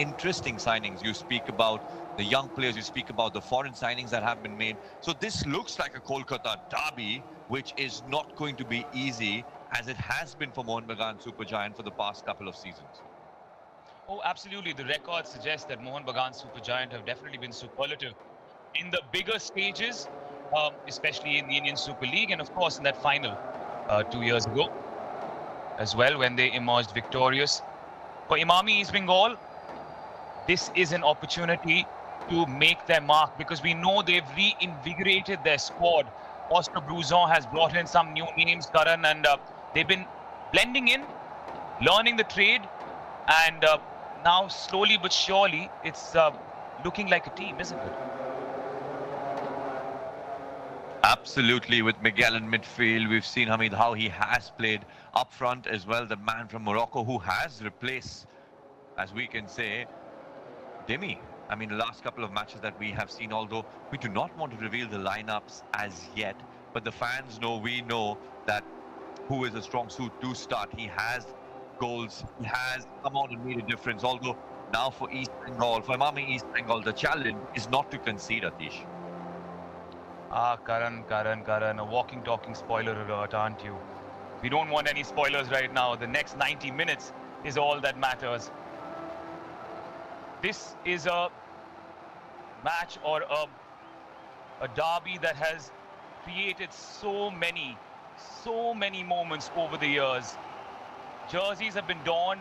interesting signings. You speak about the young players, you speak about the foreign signings that have been made. So this looks like a Kolkata derby, which is not going to be easy, as it has been for Mohun Bagan Supergiant for the past couple of seasons. Oh, absolutely. The records suggest that Mohun Bagan Supergiant have definitely been superlative in the bigger stages, especially in the Indian Super League, and of course in that final 2 years ago as well, when they emerged victorious. For Imami East Bengal, this is an opportunity to make their mark, because we know they've reinvigorated their squad. Oscar Bruzon has brought in some new names, Karan, and they've been blending in, learning the trade, and now slowly but surely it's looking like a team, isn't it? Absolutely, with Miguel in midfield. We've seen Hamid how he has played up front as well. The man from Morocco who has replaced, as we can say, Demi. I mean, the last couple of matches that we have seen, although we do not want to reveal the lineups as yet, but the fans know, we know that who is a strong suit to start. He has goals, he has come out and made a difference. Although now for East Bengal, for Imami East Bengal, the challenge is not to concede, Atish. Karan, a walking, talking spoiler alert, aren't you? We don't want any spoilers right now. The next 90 minutes is all that matters. This is a match or a derby that has created so many moments over the years. Jerseys have been donned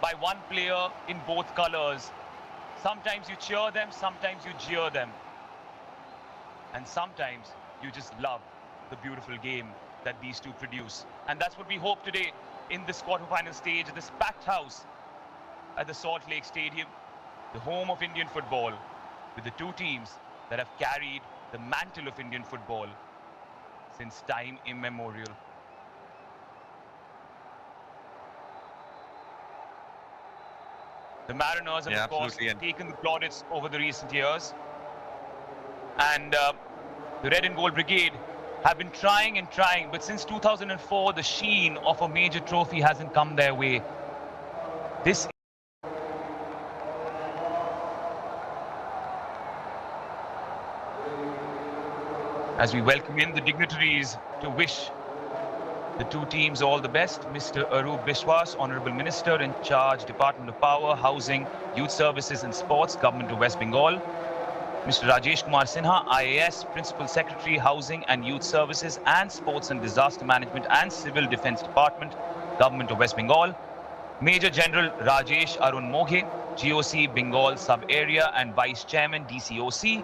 by one player in both colors. Sometimes you cheer them, sometimes you jeer them. And sometimes you just love the beautiful game that these two produce. And that's what we hope today in this quarterfinal stage, this packed house at the Salt Lake Stadium, the home of Indian football, with the two teams that have carried the mantle of Indian football since time immemorial. The Mariners have, of course, taken the plaudits over the recent years. And the Red and Gold Brigade have been trying and trying, but since 2004, the sheen of a major trophy hasn't come their way. This as we welcome in the dignitaries to wish the two teams all the best, Mr. Arup Biswas, Honorable Minister in charge, Department of Power, Housing, Youth Services and Sports, Government of West Bengal. Mr. Rajesh Kumar Sinha, IAS, Principal Secretary, Housing and Youth Services and Sports and Disaster Management and Civil Defence Department, Government of West Bengal. Major General Rajesh Arun Moghe, GOC Bengal Sub-Area and Vice Chairman, DCOC.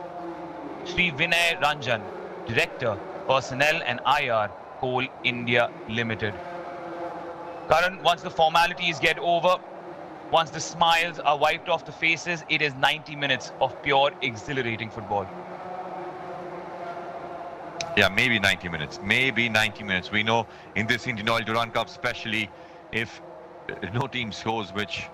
Shri Vinay Ranjan, Director, Personnel and IR, Coal India Limited. Karan, once the formalities get over, once the smiles are wiped off the faces, it is 90 minutes of pure, exhilarating football. Yeah, maybe 90 minutes. Maybe 90 minutes. We know in this Indian Oil Durand Cup, especially if no team scores, which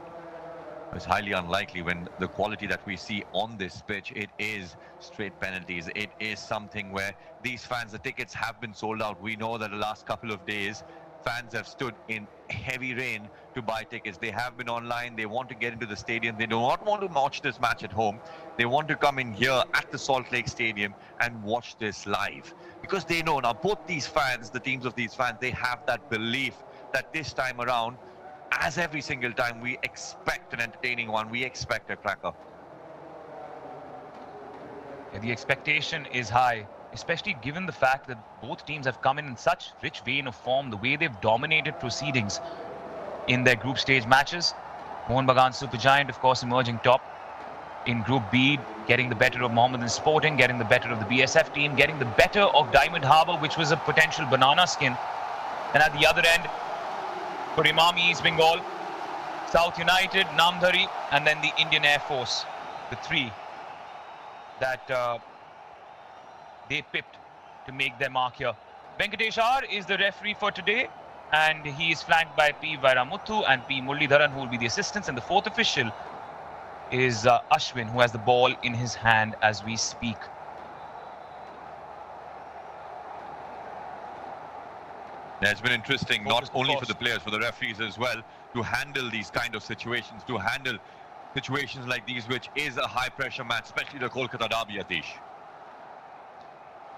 is highly unlikely when the quality that we see on this pitch, it is straight penalties. It is something where these fans, the tickets have been sold out. We know that the last couple of days, fans have stood in heavy rain to buy tickets. They have been online. They want to get into the stadium. They do not want to watch this match at home. They want to come in here at the Salt Lake Stadium and watch this live, because they know now both these fans, the teams of these fans, they have that belief that this time around, as every single time, we expect an entertaining one. We expect a cracker. Yeah, the expectation is high, especially given the fact that both teams have come in such rich vein of form, the way they've dominated proceedings in their group stage matches. Mohun Bagan Supergiant, of course, emerging top in Group B, getting the better of Mohammedan Sporting, getting the better of the BSF team, getting the better of Diamond Harbour, which was a potential banana skin. And at the other end, for Imami East Bengal, South United, Namdhari, and then the Indian Air Force, the three that they pipped to make their mark here. Venkatesh R is the referee for today, and he is flanked by P. Vairamuthu and P. Muralidharan, who will be the assistants, and the fourth official is Ashwin, who has the ball in his hand as we speak. Yeah, it's been interesting, not only for the players, for the referees as well, to handle these kind of situations, to handle situations like these, which is a high-pressure match, especially the Kolkata derby, Atish.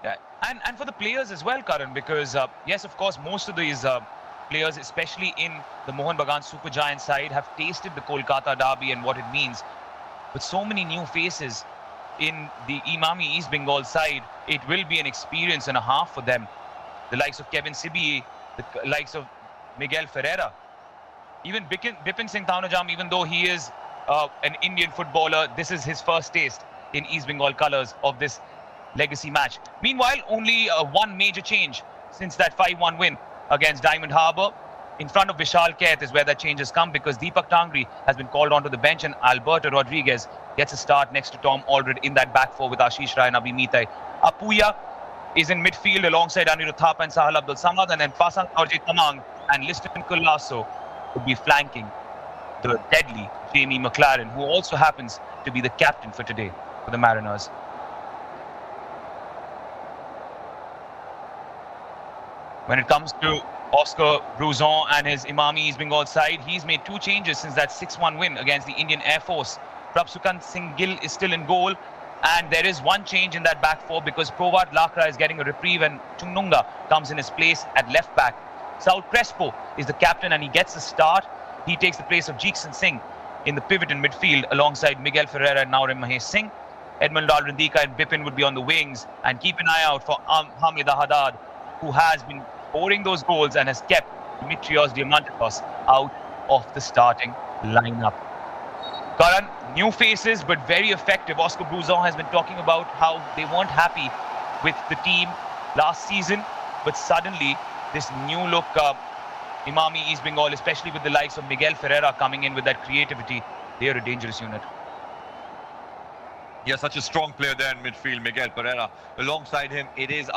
Yeah, and for the players as well, Karan, because yes, of course, most of these players, especially in the Mohun Bagan Super Giant side, have tasted the Kolkata derby and what it means. With so many new faces in the Imami East Bengal side, it will be an experience and a half for them. The likes of Kevin Sibi, the likes of Miguel Ferreira, even Bipin Singh Thanojam, even though he is an Indian footballer, this is his first taste in East Bengal colours of this legacy match. Meanwhile, only one major change since that 5-1 win against Diamond Harbour. In front of Vishal Kaith is where that change has come, because Deepak Tangri has been called onto the bench and Alberto Rodriguez gets a start next to Tom Aldred in that back four with Ashish Rai and Abhi Mitai. Apuya is in midfield alongside Anirudh Thapa and Sahal Abdul Samad, and then Pasang Dorje Tamang and Liston Kulaso will be flanking the deadly Jamie McLaren, who also happens to be the captain for today for the Mariners. When it comes to Oscar Bruzon and his Imami East Bengal side, he's made two changes since that 6-1 win against the Indian Air Force. Prabsukant Singh Gill is still in goal, and there is one change in that back four because Provat Lakra is getting a reprieve and Chungnunga comes in his place at left back. Saul Crespo is the captain and he gets the start. He takes the place of Jeekson Singh in the pivot in midfield alongside Miguel Ferreira and Naurim Mahesh Singh. Edmund Dalrindika and Bipin would be on the wings, and keep an eye out for Hamid Haddad, who has been scoring those goals and has kept Dimitrios Diamantakos out of the starting lineup. Karan, new faces but very effective. Oscar Bruzon has been talking about how they weren't happy with the team last season, but suddenly this new look Imami East Bengal, especially with the likes of Miguel Ferreira coming in with that creativity, they are a dangerous unit. Yeah, such a strong player there in midfield, Miguel Ferreira. Alongside him, it is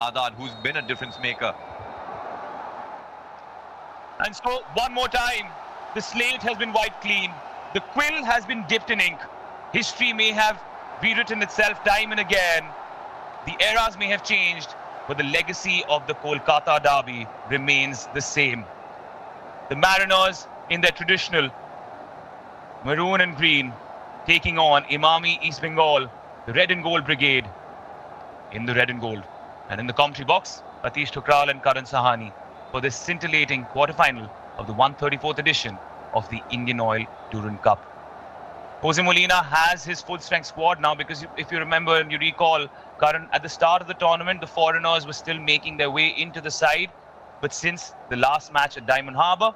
Haddad, who's been a difference maker. And so, one more time, the slate has been wiped clean. The quill has been dipped in ink. History may have rewritten itself time and again. The eras may have changed, but the legacy of the Kolkata derby remains the same. The Mariners, in their traditional maroon and green, taking on Imami East Bengal, the red and gold brigade, in the red and gold. And in the commentary box, Atish Thukral and Karan Sahani for this scintillating quarterfinal of the 134th edition of the Indian Oil Durand Cup. Jose Molina has his full-strength squad now, because if you remember and you recall, Karan, at the start of the tournament, the foreigners were still making their way into the side. But since the last match at Diamond Harbour,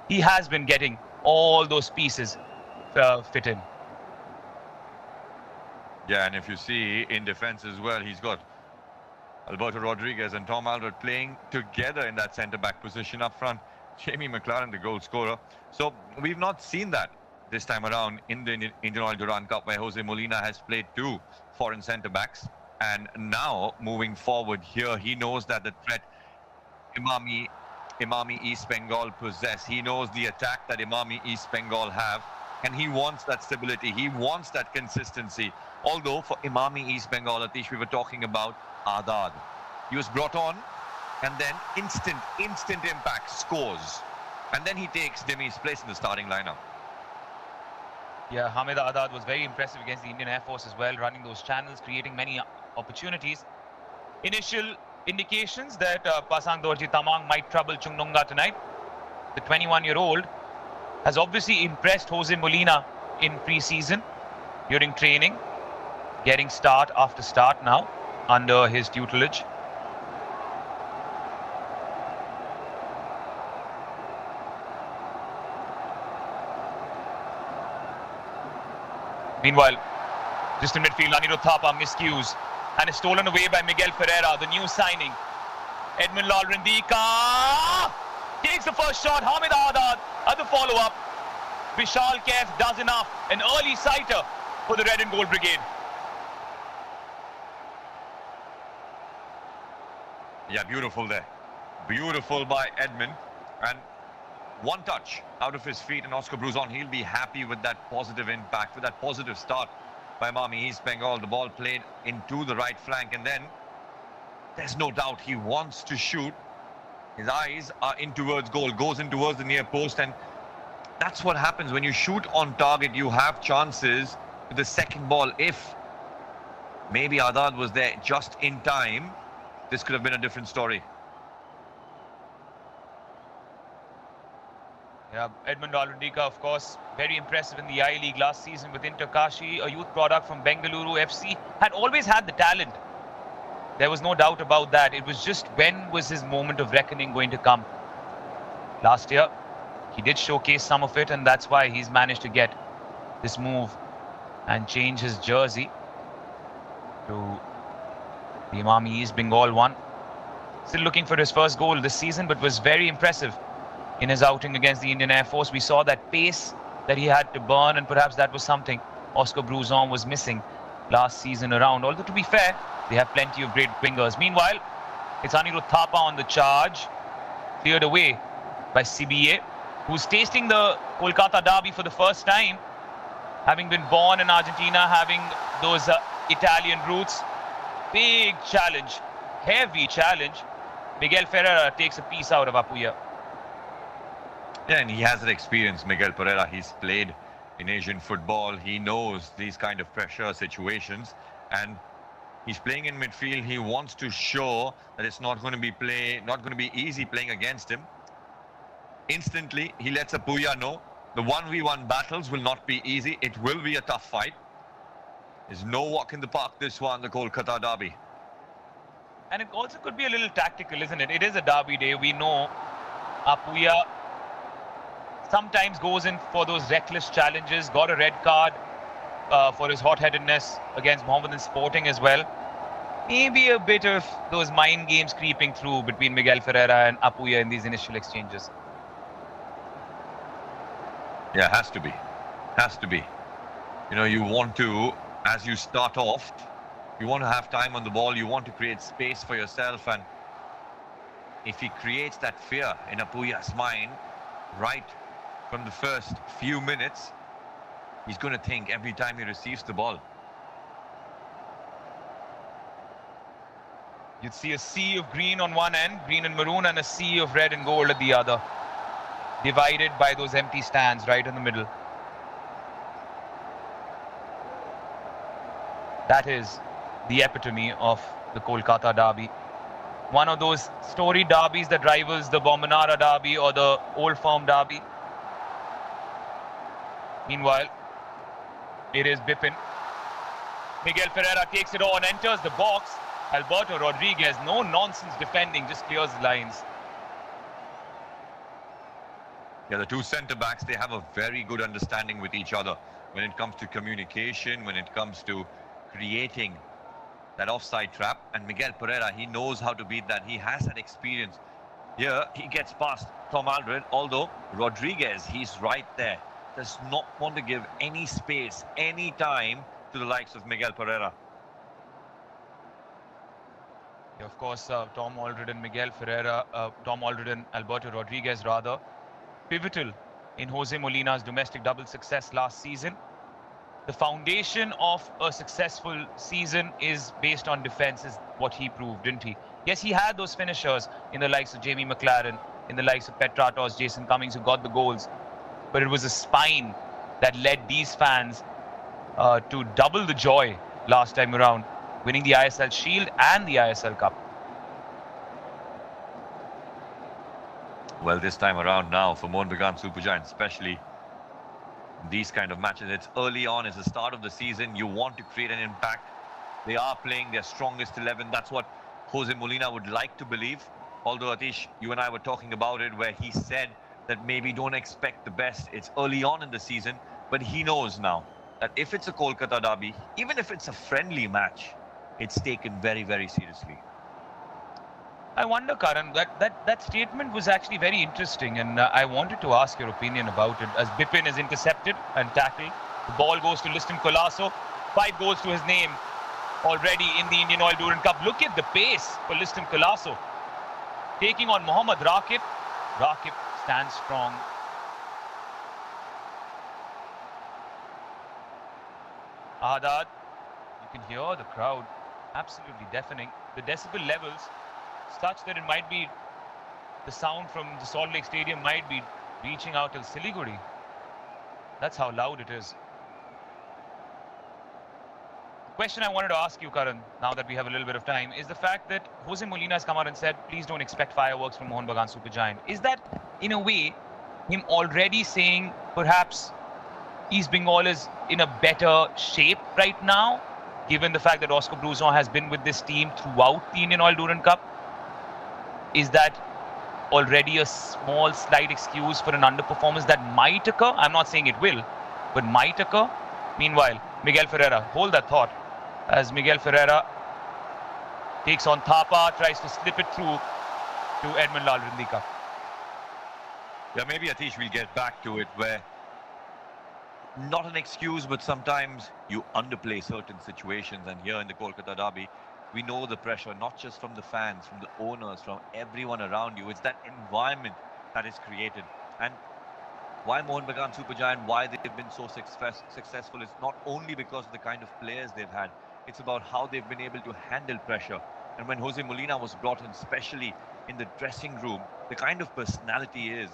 he has been getting all those pieces fit in. Yeah, and if you see in defense as well, he's got Alberto Rodriguez and Tom Aldred playing together in that centre-back position up front. Jamie McLaren, the goal scorer. So we've not seen that this time around in the Indian Oil Durand Cup, where Jose Molina has played two foreign centre-backs. And now, moving forward here, he knows that the threat Imami East Bengal possess. He knows the attack that Imami East Bengal have. And he wants that stability. He wants that consistency. Although for Imami East Bengal, Atish, we were talking about Haddad. He was brought on and then instant impact, scores. And then he takes Dimi's place in the starting lineup. Yeah, Hamid Haddad was very impressive against the Indian Air Force as well, running those channels, creating many opportunities. Initial indications that Pasang Dorji Tamang might trouble Chungnunga tonight. The 21-year-old has obviously impressed Jose Molina in pre-season, during training, getting start after start now under his tutelage. Meanwhile, just in midfield, Anirudh Thapa miscues and is stolen away by Miguel Ferreira, the new signing. Edmund Dalrindika takes the first shot. Hamid Haddad at the follow-up. Vishal Kaith does enough. An early sighter for the red and gold brigade. Yeah, beautiful there. Beautiful by Edmund. And one touch out of his feet, and Oscar Bruzon, he'll be happy with that positive impact, with that positive start by Imami East Bengal. The ball played into the right flank, and then there's no doubt he wants to shoot. His eyes are in towards goal, goes in towards the near post, and that's what happens when you shoot on target. You have chances with the second ball. If maybe Adad was there just in time, this could have been a different story. Yeah, Edmund Alundika, of course, very impressive in the I-League last season with Inter Kashi, a youth product from Bengaluru FC, had always had the talent. There was no doubt about that. It was just when was his moment of reckoning going to come? Last year, he did showcase some of it, and that's why he's managed to get this move and change his jersey to the Imam East Bengal one. Still looking for his first goal this season, but was very impressive in his outing against the Indian Air Force. We saw that pace that he had to burn, and perhaps that was something Oscar Bruzon was missing last season around. Although, to be fair, they have plenty of great wingers. Meanwhile, it's Anirudh Thapa on the charge, cleared away by CBA, who's tasting the Kolkata derby for the first time, having been born in Argentina, having those Italian roots. Big challenge, heavy challenge. Miguel Ferreira takes a piece out of Apuya. Yeah, and he has that experience, Miguel Pereira. He's played in Asian football. He knows these kind of pressure situations, and he's playing in midfield. He wants to show that it's not going to be easy playing against him. Instantly, he lets Apuya know the 1v1 battles will not be easy. It will be a tough fight. There's no walk in the park, this one, the Kolkata derby. And it also could be a little tactical, isn't it? It is a derby day. We know Apuya sometimes goes in for those reckless challenges. Got a red card for his hot-headedness against Mohammedan Sporting as well. Maybe a bit of those mind games creeping through between Miguel Ferreira and Apuya in these initial exchanges. Yeah, has to be. Has to be. You know, you want to, as you start off, you want to have time on the ball. You want to create space for yourself. And if he creates that fear in Apuya's mind right from the first few minutes, he's going to think every time he receives the ball. You'd see a sea of green on one end, green and maroon, and a sea of red and gold at the other, divided by those empty stands right in the middle. That is the epitome of the Kolkata derby. One of those storied derbies that rivals the Bombanara derby or the Old Firm derby. Meanwhile, it is Bipin. Miguel Ferreira takes it on, enters the box. Alberto Rodriguez, no nonsense defending, just clears the lines. Yeah, the two centre-backs, they have a very good understanding with each other when it comes to communication, when it comes to creating that offside trap. And Miguel Pereira, he knows how to beat that. He has that experience. Here, he gets past Tom Alderweireld, although Rodriguez, he's right there. Does not want to give any space, any time to the likes of Miguel Pereira. Yeah, of course, Tom Alderweireld and Miguel Ferreira, Tom Alderweireld and Alberto Rodriguez rather, pivotal in Jose Molina's domestic double success last season. The foundation of a successful season is based on defense, is what he proved, didn't he? Yes, he had those finishers in the likes of Jamie McLaren, in the likes of Petratos, Jason Cummings, who got the goals. But it was a spine that led these fans to double the joy last time around, winning the ISL Shield and the ISL Cup. Well, this time around now for Mohun Bagan Super Giants, especially these kind of matches, it's early on, it's the start of the season. You want to create an impact. They are playing their strongest 11. That's what Jose Molina would like to believe. Although, Atish, you and I were talking about it, where he said that maybe don't expect the best. It's early on in the season, but he knows now that if it's a Kolkata derby, even if it's a friendly match, it's taken very, very seriously. I wonder, Karan, that statement was actually very interesting, and I wanted to ask your opinion about it. As Bipin is intercepted and tackled, the ball goes to Liston Colasso. 5 goals to his name already in the Indian Oil Durand Cup. Look at the pace for Liston Colasso. Taking on Mohammad Rakib. Rakib stands strong. Ahadad, you can hear the crowd absolutely deafening. The decibel levels such that it might be, the sound from the Salt Lake Stadium might be reaching out till Siliguri. That's how loud it is. Question I wanted to ask you, Karan, now that we have a little bit of time, is the fact that Jose Molina has come out and said, please don't expect fireworks from Mohun Bagan Supergiant. Is that, in a way, him already saying perhaps East Bengal is in a better shape right now, given the fact that Oscar Bruzon has been with this team throughout the Indian Oil Durand Cup? Is that already a small, slight excuse for an underperformance that might occur? I'm not saying it will, but might occur. Meanwhile, Miguel Ferreira, hold that thought, as Miguel Ferreira takes on Thapa, tries to slip it through to Edmund Lalrindika. Yeah, maybe Atish will get back to it, where not an excuse, but sometimes you underplay certain situations. And here in the Kolkata derby, we know the pressure, not just from the fans, from the owners, from everyone around you. It's that environment that is created. And why Mohun Bagan Supergiant, why they've been so successful, is not only because of the kind of players they've had, it's about how they've been able to handle pressure. And when Jose Molina was brought in, especially in the dressing room, the kind of personality he is,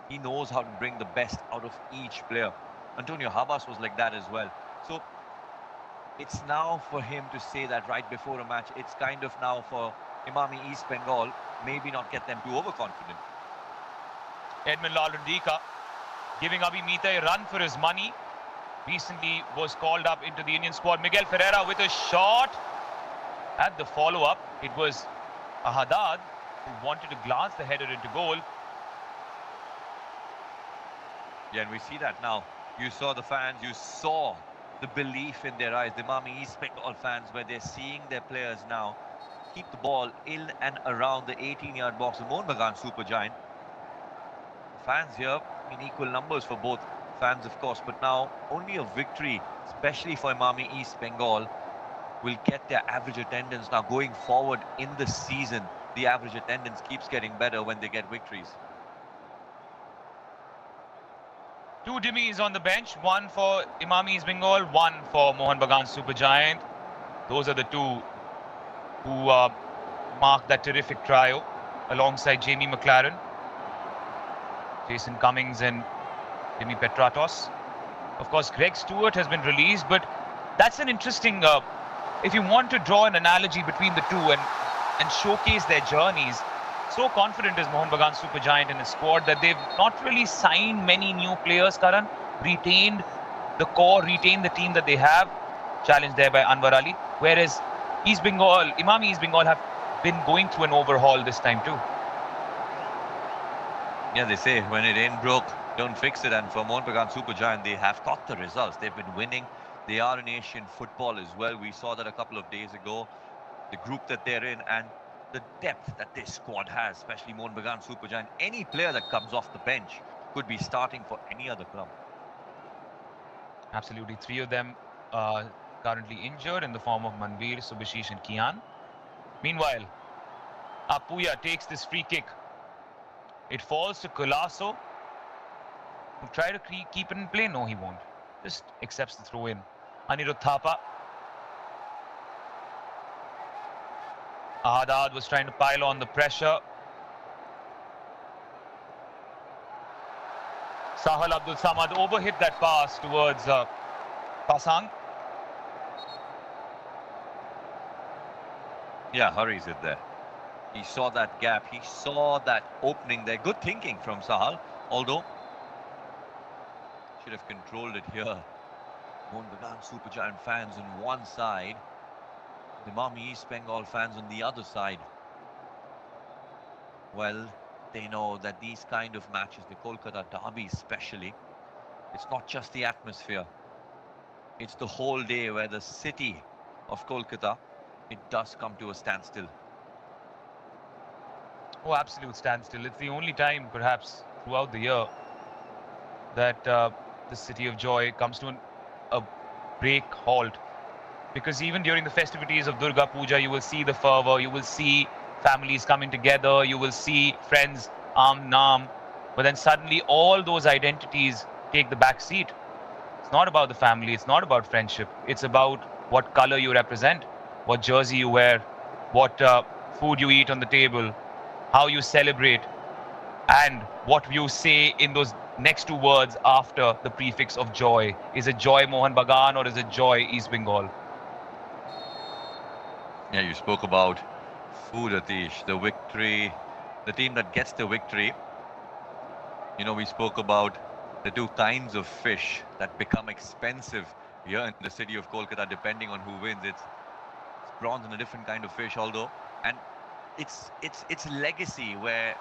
he knows how to bring the best out of each player. Antonio Habas was like that as well. So it's now for him to say that right before a match. It's kind of now for Imami East Bengal, maybe not get them too overconfident. Edmund Lalrindika giving Abhi Mita a run for his money. Recently was called up into the Indian squad. Miguel Ferreira with a shot. At the follow-up, it was Ahadad who wanted to glance the header into goal. Yeah, and we see that now. You saw the fans, you saw the belief in their eyes, the Imami East Bengal fans, where they're seeing their players now keep the ball in and around the 18-yard box of Mohun Bagan Supergiant. Fans here in equal numbers for both fans, of course, but now only a victory, especially for Imami East Bengal, will get their average attendance. Now going forward in the season, the average attendance keeps getting better when they get victories. Two dimmies on the bench, one for Imami East Bengal, one for Mohun Bagan Supergiant. Those are the two who marked that terrific trio alongside Jamie McLaren, Jason Cummings and Jimmy Petratos. Of course, Greg Stewart has been released, but that's an interesting, if you want to draw an analogy between the two and showcase their journeys, so confident is Mohun Bagan Supergiant in his squad that they've not really signed many new players, Karan, retained the core, retained the team that they have, challenged there by Anwar Ali, whereas East Bengal, Imami East Bengal have been going through an overhaul this time too. Yeah, they say when it ain't broke, don't fix it. And for Mohun Bagan Supergiant, they have got the results. They've been winning. They are in Asian football as well. We saw that a couple of days ago, the group that they're in and the depth that this squad has, especially Mohun Bagan Supergiant. Any player that comes off the bench could be starting for any other club. Absolutely. Three of them are currently injured in the form of Manveer, Subhashish and Kian. Meanwhile, Apuya takes this free kick. It falls to Colasso, who try to keep it in play. No, he won't. Just accepts the throw in. Anirudh Thapa. Ahadad was trying to pile on the pressure. Sahal Abdul Samad overhit that pass towards Pasang. Yeah, hurries it there. He saw that gap. He saw that opening there. Good thinking from Sahal, although should have controlled it here. Mohun Bagan Supergiant fans on one side, the Imami East Bengal fans on the other side. Well, they know that these kind of matches, the Kolkata derby especially, it's not just the atmosphere. It's the whole day where the city of Kolkata, it does come to a standstill. Oh, absolute standstill. It's the only time, perhaps, throughout the year that the City of Joy comes to a break halt. Because even during the festivities of Durga Puja, you will see the fervor, you will see families coming together, you will see friends arm in arm. But then suddenly all those identities take the back seat. It's not about the family, it's not about friendship. It's about what color you represent, what jersey you wear, what food you eat on the table, how you celebrate, and what you say in those next two words after the prefix of joy. Is it joy Mohun Bagan or is it joy East Bengal? Yeah, you spoke about food, Atish, the victory, the team that gets the victory. You know, we spoke about the two kinds of fish that become expensive here in the city of Kolkata, depending on who wins. It's prawns and a different kind of fish, although, and it's legacy where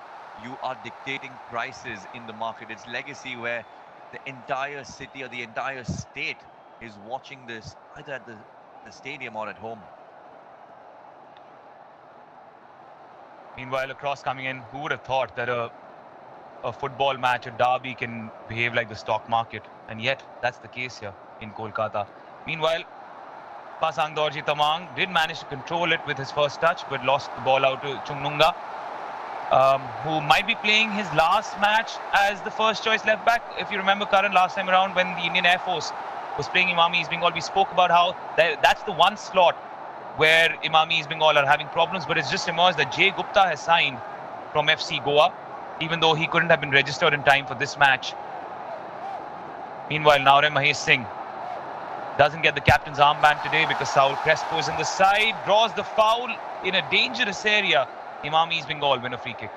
you are dictating prices in the market. It's legacy where the entire city or the entire state is watching this either at the stadium or at home. Meanwhile, a cross coming in. Who would have thought that a football match, a derby, can behave like the stock market? And yet, that's the case here in Kolkata. Meanwhile, Pasang Dorji Tamang did manage to control it with his first touch, but lost the ball out to Chungnunga, who might be playing his last match as the first choice left back. If you remember, Karan, last time around when the Indian Air Force was playing Imami East Bengal, we spoke about how that's the one slot where Imami East Bengal are having problems, but it's just emerged that Jay Gupta has signed from FC Goa, even though he couldn't have been registered in time for this match. Meanwhile, Naure Mahesh Singh doesn't get the captain's armband today because Saul Crespo is in the side, draws the foul in a dangerous area. Imami East Bengal win a free kick.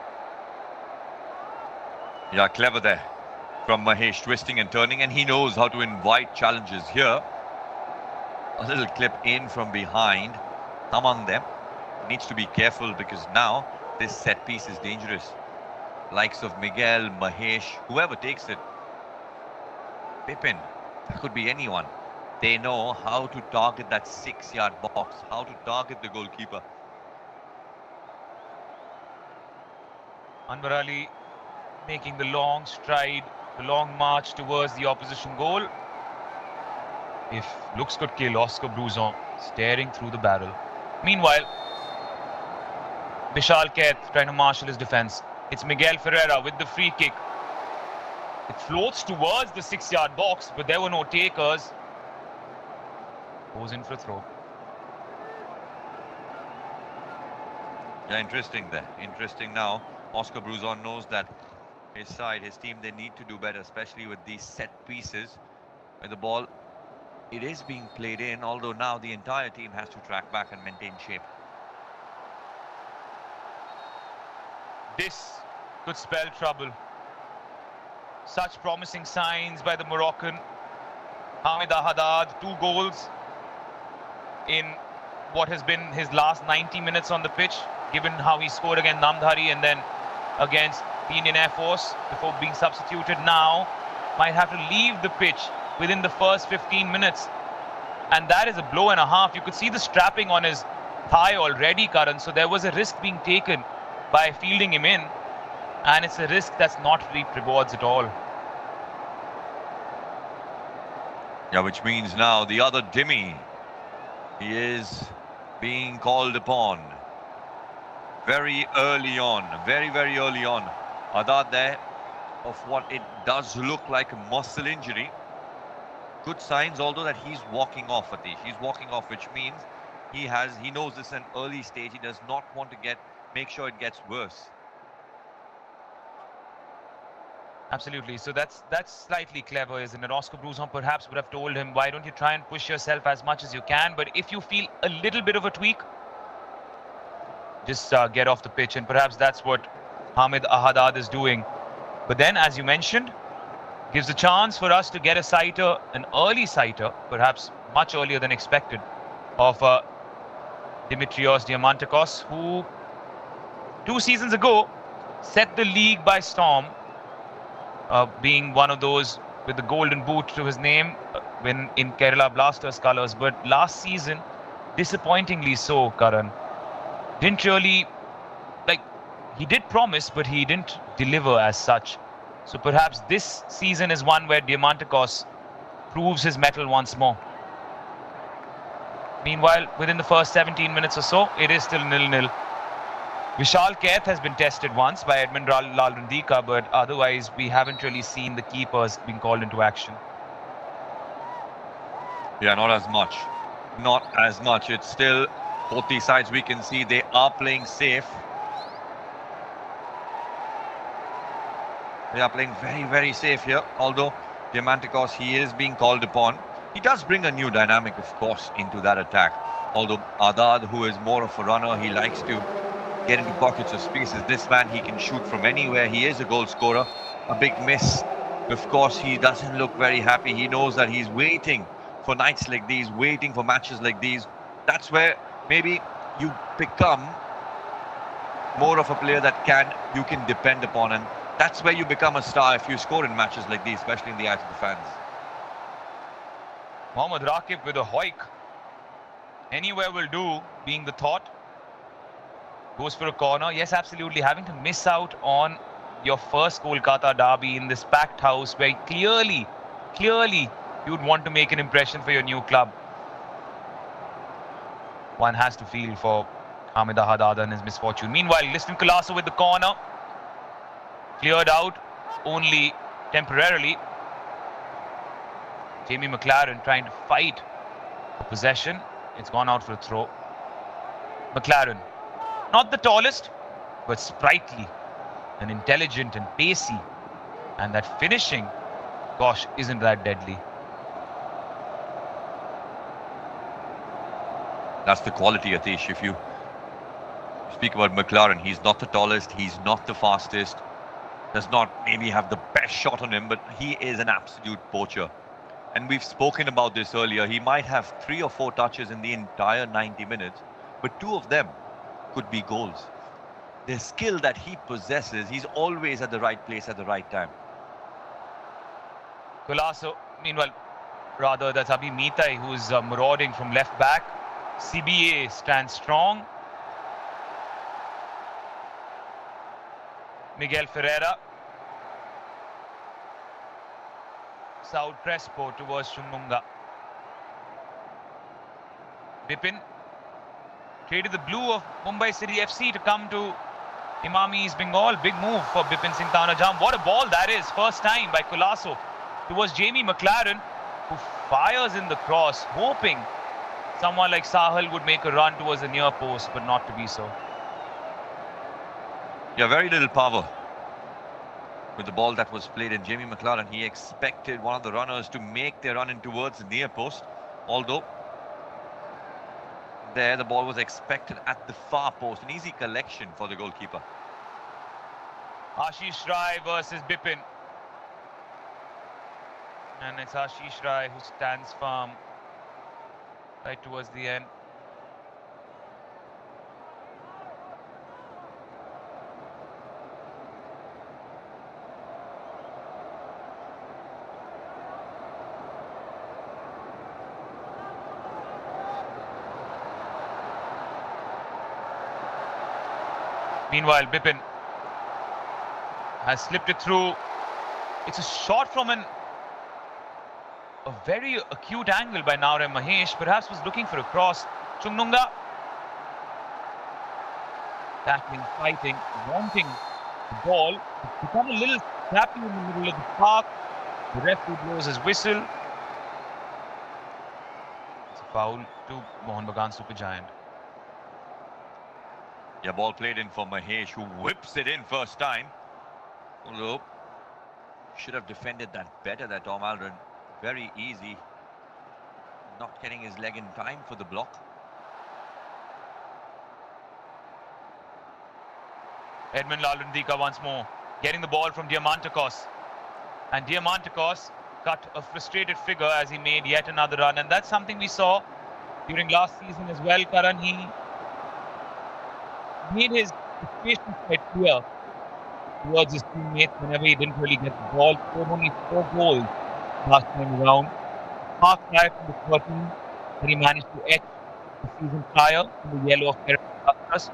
Yeah, clever there from Mahesh, twisting and turning, and he knows how to invite challenges here. A little clip in from behind. Among them needs to be careful because now this set piece is dangerous. Likes of Miguel, Mahesh, whoever takes it, Pipin, that could be anyone. They know how to target that 6-yard box, how to target the goalkeeper. Anwar Ali making the long stride, the long march towards the opposition goal. If looks could kill, Oscar Bruzon staring through the barrel. Meanwhile, Vishal Kaith trying to marshal his defense. It's Miguel Ferreira with the free kick. It floats towards the 6-yard box, but there were no takers. Goes in for a throw. Yeah, interesting there. Interesting now. Oscar Bruzon knows that his side, his team, they need to do better, especially with these set pieces where the ball, it is being played in, although now the entire team has to track back and maintain shape. This could spell trouble. Such promising signs by the Moroccan. Hamid Ahadad, 2 goals in what has been his last 90 minutes on the pitch, given how he scored against Namdhari and then against the Indian Air Force before being substituted. Now might have to leave the pitch within the first 15 minutes, and that is a blow and a half. You could see the strapping on his thigh already, Karan, so there was a risk being taken by fielding him in, and it's a risk that's not reaped rewards at all. Yeah, which means now the other Dimmy, he is being called upon very early on, very early on. Adad there of what it does look like a muscle injury. Good signs, although, that he's walking off, Atish. He's walking off, which means he knows this is an early stage. He does not want to make sure it gets worse. Absolutely. So that's slightly clever, isn't it? Oscar Bruzon perhaps would have told him, why don't you try and push yourself as much as you can? But if you feel a little bit of a tweak, just get off the pitch. And perhaps that's what Hamid Ahadad is doing. But then, as you mentioned, gives a chance for us to get a sighter, an early sighter, perhaps much earlier than expected, of Dimitrios Diamantakos, who 2 seasons ago set the league by storm, being one of those with the golden boot to his name when in Kerala Blasters colours. But last season, disappointingly so, Karan, didn't really, he did promise, but he didn't deliver as such. So perhaps this season is one where Diamantakos proves his mettle once more. Meanwhile, within the first 17 minutes or so, it is still 0-0. Vishal Kaith has been tested once by Edmund Lalrandika, but otherwise we haven't really seen the keepers being called into action. Yeah, not as much. Not as much. It's still, both these sides we can see they are playing safe. They are playing very, very safe here. Although Diamantakos, he is being called upon. He does bring a new dynamic, of course, into that attack. Although Adad, who is more of a runner, he likes to get into pockets of spaces. This man, he can shoot from anywhere. He is a goal scorer. A big miss. Of course, he doesn't look very happy. He knows that he's waiting for nights like these, waiting for matches like these. That's where maybe you become more of a player that you can depend upon, and that's where you become a star if you score in matches like these, especially in the eyes of the fans. Mohammad Raqib with a hoik. Anywhere will do, being the thought. Goes for a corner. Yes, absolutely. Having to miss out on your first Kolkata derby in this packed house where clearly you would want to make an impression for your new club. One has to feel for Hamid Ahad and his misfortune. Meanwhile, Liston Colasso with the corner. Cleared out only temporarily. Jamie McLaren trying to fight for possession. It's gone out for a throw. McLaren, not the tallest, but sprightly and intelligent and pacey. And that finishing, gosh, isn't that deadly. That's the quality, Atish. If you speak about McLaren, he's not the tallest, he's not the fastest, does not maybe have the best shot on him, but he is an absolute poacher. And we've spoken about this earlier. He might have 3 or 4 touches in the entire 90 minutes, but 2 of them could be goals. The skill that he possesses, he's always at the right place at the right time. Colasso, meanwhile, rather, that's Abhi Mitai who's marauding from left back. CBA stands strong. Miguel Ferreira. Saud Crespo towards Chungunga. Bipin traded the blue of Mumbai City FC to come to Imami East Bengal. Big move for Bipin Singh Tanajam. What a ball that is. First time by Colasso towards Jamie McLaren, who fires in the cross, hoping someone like Sahal would make a run towards the near post, but not to be so. Yeah, very little power with the ball that was played in. Jamie McLaren, he expected one of the runners to make their run in towards the near post, although there the ball was expected at the far post. An easy collection for the goalkeeper. Ashish Rai versus Bipin. And it's Ashish Rai who stands firm right towards the end. Meanwhile, Bipin has slipped it through. It's a shot from a very acute angle by Naurem Mahesh. Perhaps was looking for a cross. Chungunga tackling, fighting, wanting the ball. It's become a little scrappy in the middle of the park. The referee blows his whistle. It's a foul to Mohun Bagan Supergiant. Yeah, ball played in for Mahesh, who whips it in first time. Although, should have defended that better, that Tom Alden. Very easy. Not getting his leg in time for the block. Edmund Lalundika once more, getting the ball from Diamantakos. And Diamantakos cut a frustrated figure as he made yet another run. And that's something we saw during last season as well, Karan. He made his situation quite clear towards his teammates whenever he didn't really get the ball. Scored only 4 goals last time around. Far cry from the 13 that he managed to etch the season prior in the yellow of Kerala.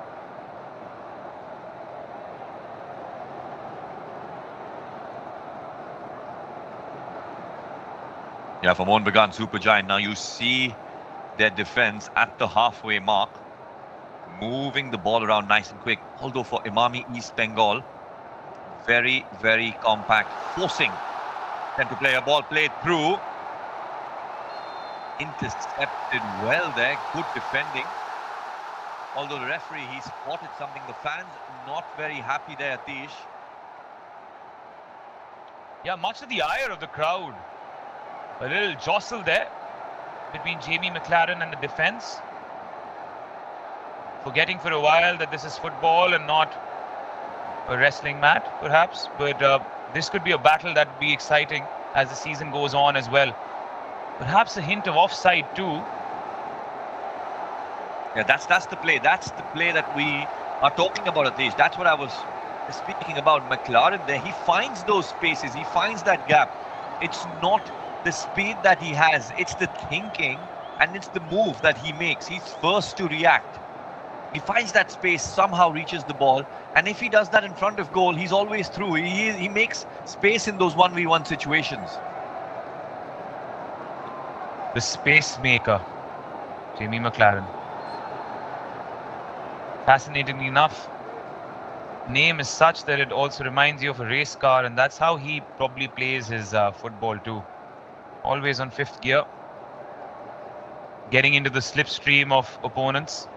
Yeah, for Mohun Bagan Supergiant, now you see their defense at the halfway mark, moving the ball around nice and quick. Although for Imami East Bengal, very, very compact, forcing them to play. A ball played through, intercepted well there, good defending. Although the referee, he spotted something. The fans not very happy there, Atish. Yeah, much to the ire of the crowd. A little jostle there between Jamie McLaren and the defence. Forgetting for a while that this is football and not a wrestling match, perhaps. But this could be a battle that would be exciting as the season goes on as well. Perhaps a hint of offside too. Yeah, that's the play. That's the play that we are talking about, at least. That's what I was speaking about. McLaren there, he finds those spaces, he finds that gap. It's not the speed that he has, it's the thinking and it's the move that he makes. He's first to react. He finds that space, somehow reaches the ball, and if he does that in front of goal, he's always through. He makes space in those 1v1 situations. The space maker, Jamie McLaren. Fascinatingly enough, name is such that it also reminds you of a race car, and that's how he probably plays his football too. Always on 5th gear, getting into the slipstream of opponents.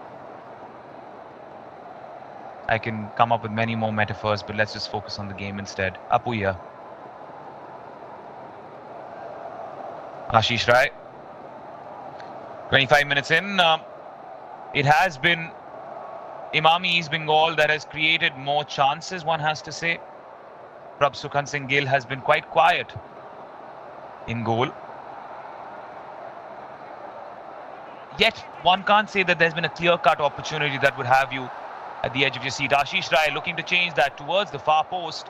I can come up with many more metaphors, but let's just focus on the game instead. Apuya. Ashish Rai. 25 minutes in. It has been Imami East Bengal that has created more chances, one has to say. Prabh Sukhan Singh Gill has been quite quiet in goal. Yet, one can't say that there's been a clear-cut opportunity that would have you at the edge of your seat. Ashish Rai looking to change that towards the far post.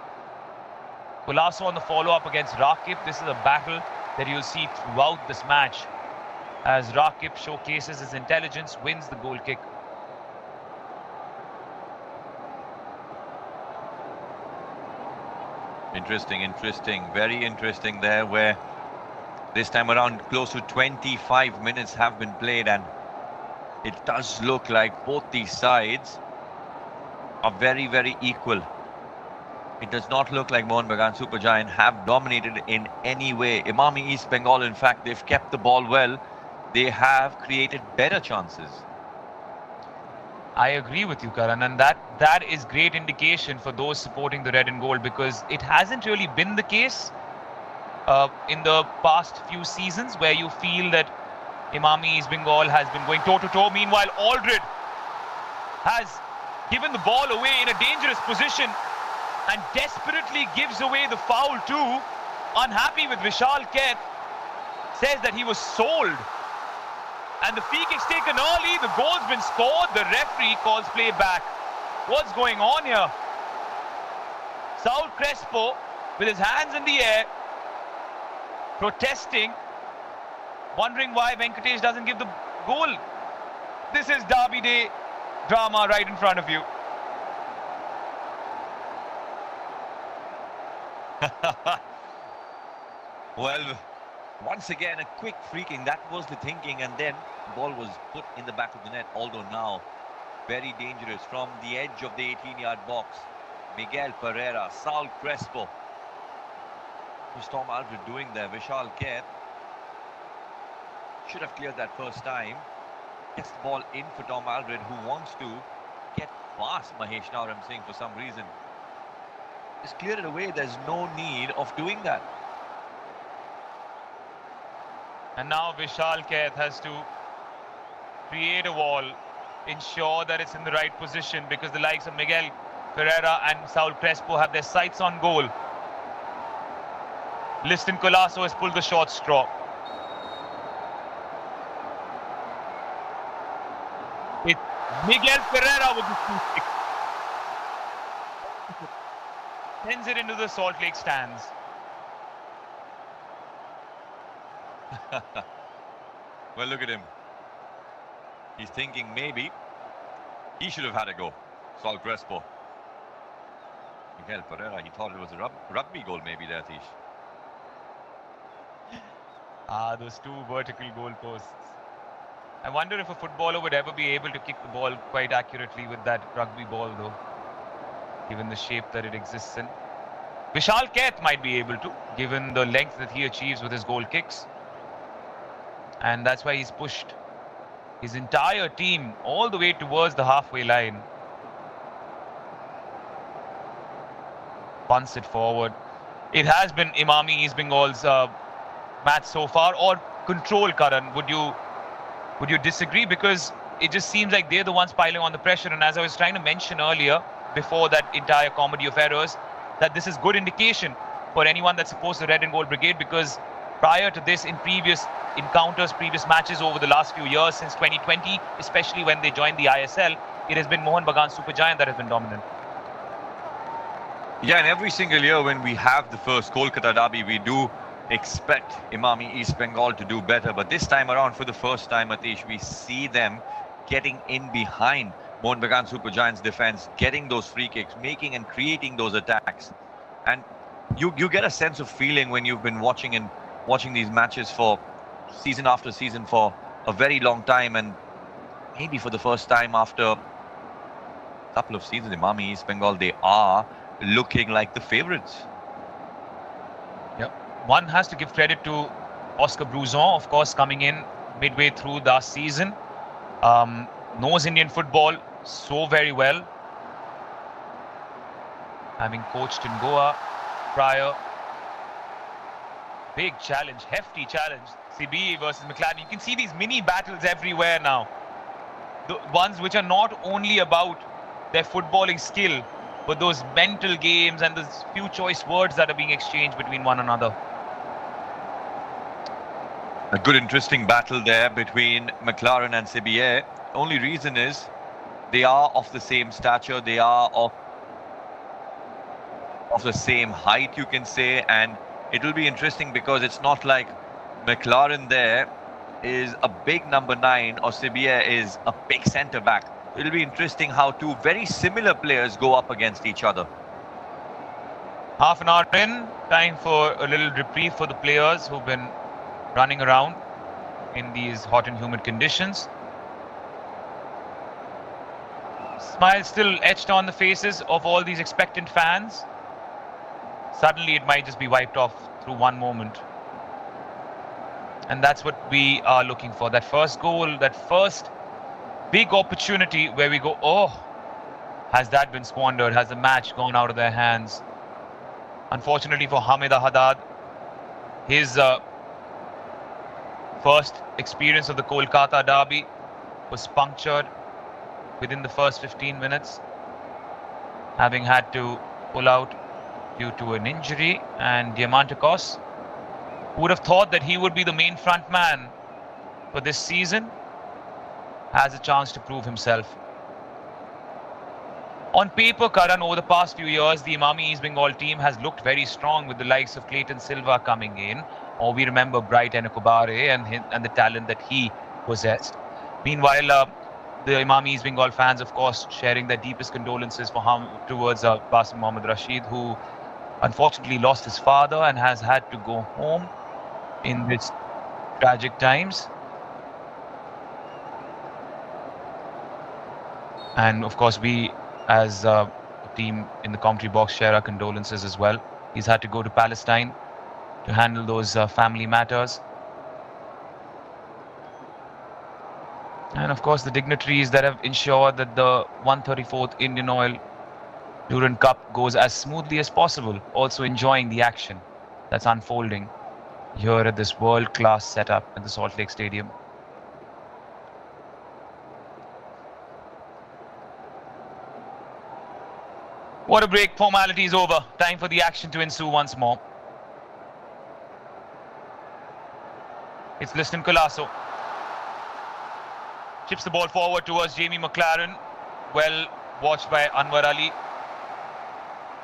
Colasso on the follow-up against Rakib. This is a battle that you'll see throughout this match as Rakib showcases his intelligence, wins the goal kick. Interesting, very interesting there, where this time around close to 25 minutes have been played, and it does look like both these sides are very, very equal. It does not look like Mohun Bagan Supergiant have dominated in any way. Imami East Bengal, in fact, they've kept the ball well. They have created better chances. I agree with you, Karan, and that is great indication for those supporting the red and gold, because it hasn't really been the case in the past few seasons where you feel that Imami East Bengal has been going toe-to-toe. Meanwhile, Aldred has given the ball away in a dangerous position and desperately gives away the foul too. Unhappy with Vishal Keth, says that he was sold. And the free kick's taken early, the goal's been scored, the referee calls play back. What's going on here? Saul Crespo with his hands in the air, protesting, wondering why Venkatesh doesn't give the goal. This is Derby Day drama right in front of you. Well, once again, a quick freaking. That was the thinking, and then the ball was put in the back of the net. Although now, very dangerous from the edge of the 18-yard box. Miguel Pereira, Saul Crespo. What's Tom Aldred doing there? Vishal Keth should have cleared that first time. Gets the ball in for Tom Aldred, who wants to get past Mahesh Nauram Singh for some reason. Just clear it away. There's no need of doing that. And now Vishal Keth has to create a wall, ensure that it's in the right position, because the likes of Miguel Pereira and Saul Crespo have their sights on goal. Liston Colasso has pulled the short straw. It's Miguel Pereira with the free kick. Sends it into the Salt Lake stands. Well, look at him. He's thinking maybe he should have had a go. Saul Crespo. Miguel Pereira, he thought it was a rugby goal maybe there, Tish. Those two vertical goal posts. I wonder if a footballer would ever be able to kick the ball quite accurately with that rugby ball, though, given the shape that it exists in. Vishal Keth might be able to, given the length that he achieves with his goal kicks. And that's why he's pushed his entire team all the way towards the halfway line. Punts it forward. it has been Imami East Bengal's match so far, or control, Karan. Would you disagree? Because it just seems like they're the ones piling on the pressure. And as I was trying to mention earlier, before that entire comedy of errors, that this is good indication for anyone that's opposed to Red and Gold Brigade, because prior to this, in previous encounters, previous matches over the last few years, since 2020, especially when they joined the ISL, it has been Mohun Bagan Supergiant that has been dominant. Yeah, and every single year when we have the first Kolkata derby, we do expect Imami East Bengal to do better. But this time around, for the first time, Atish, we see them getting in behind Mohun Bagan Supergiant's defense, getting those free kicks, making and creating those attacks. And you get a sense of feeling when you've been watching these matches for season after season for a very long time, and maybe for the first time after a couple of seasons, Imami East Bengal, they are looking like the favourites. Yep. One has to give credit to Oscar Bruzon, of course, coming in midway through last season. Knows Indian football so very well, having coached in Goa prior. Big challenge, hefty challenge. CBE versus McLaren. You can see these mini battles everywhere now. The ones which are not only about their footballing skill, but those mental games and those few choice words that are being exchanged between one another. A good, interesting battle there between McLaren and CBA. Only reason is they are of the same stature, they are of the same height, you can say, and it will be interesting because it's not like McLaren there is a big number 9 or CBA is a big centre back. It'll be interesting how two very similar players go up against each other. Half an hour in, time for a little reprieve for the players who've been running around in these hot and humid conditions. Smiles still etched on the faces of all these expectant fans. Suddenly it might just be wiped off through one moment. And that's what we are looking for. That first goal, that first big opportunity where we go, oh, has that been squandered? Has the match gone out of their hands? Unfortunately for Hamid Haddad, his first experience of the Kolkata derby was punctured within the first 15 minutes, having had to pull out due to an injury. And Diamantakos, who would have thought that he would be the main front man for this season, has a chance to prove himself. On paper, Karan, over the past few years, the Imami East Bengal team has looked very strong with the likes of Clayton Silva coming in, or we remember Bright Enokobare and the talent that he possessed. Meanwhile, the Imami East Bengal fans, of course, sharing their deepest condolences towards Basim Mohammad Rashid, who unfortunately lost his father and has had to go home in these tragic times. And of course, we as a team in the commentary box share our condolences as well. He's had to go to Palestine to handle those family matters. And of course, the dignitaries that have ensured that the 134th Indian Oil Durand Cup goes as smoothly as possible, also enjoying the action that's unfolding here at this world-class setup at the Salt Lake Stadium. What a break. Formality is over. Time for the action to ensue once more. It's Liston Colasso. Chips the ball forward towards Jamie McLaren. Well watched by Anwar Ali.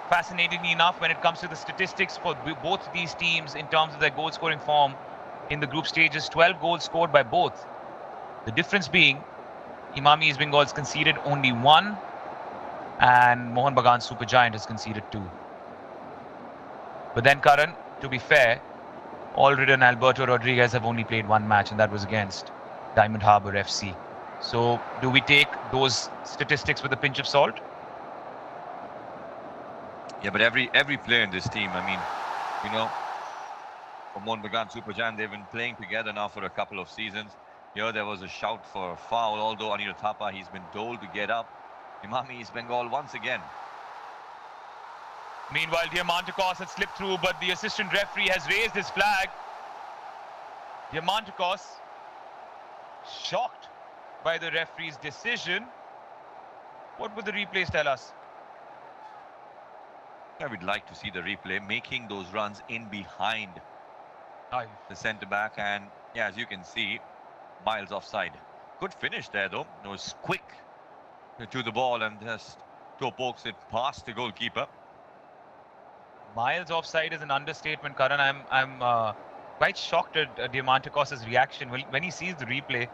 Fascinatingly enough, when it comes to the statistics for both these teams in terms of their goal scoring form in the group stages, 12 goals scored by both. The difference being Imami East Bengal has conceded only 1 and Mohun Bagan Supergiant has conceded 2. But then, Karan, to be fair, Aldred and Alberto Rodriguez have only played 1 match, and that was against Diamond Harbour FC. So do we take those statistics with a pinch of salt? Yeah, but every player in this team, I mean, you know, for Mohun Bagan Supergiant, they've been playing together now for a couple of seasons. Here there was a shout for a foul, although Anil Thapa, he's been told to get up. Imami East Bengal once again. Meanwhile, Diamantakos had slipped through, but the assistant referee has raised his flag. Diamantakos shocked by the referee's decision. What would the replays tell us? I would like to see the replay making those runs in behind Aye. the centre back, and yeah, as you can see, miles offside. Good finish there though. It was quick to the ball and just toe pokes it past the goalkeeper. Miles offside is an understatement, Karan. I'm quite shocked at Diamantakos' reaction when he sees the replay.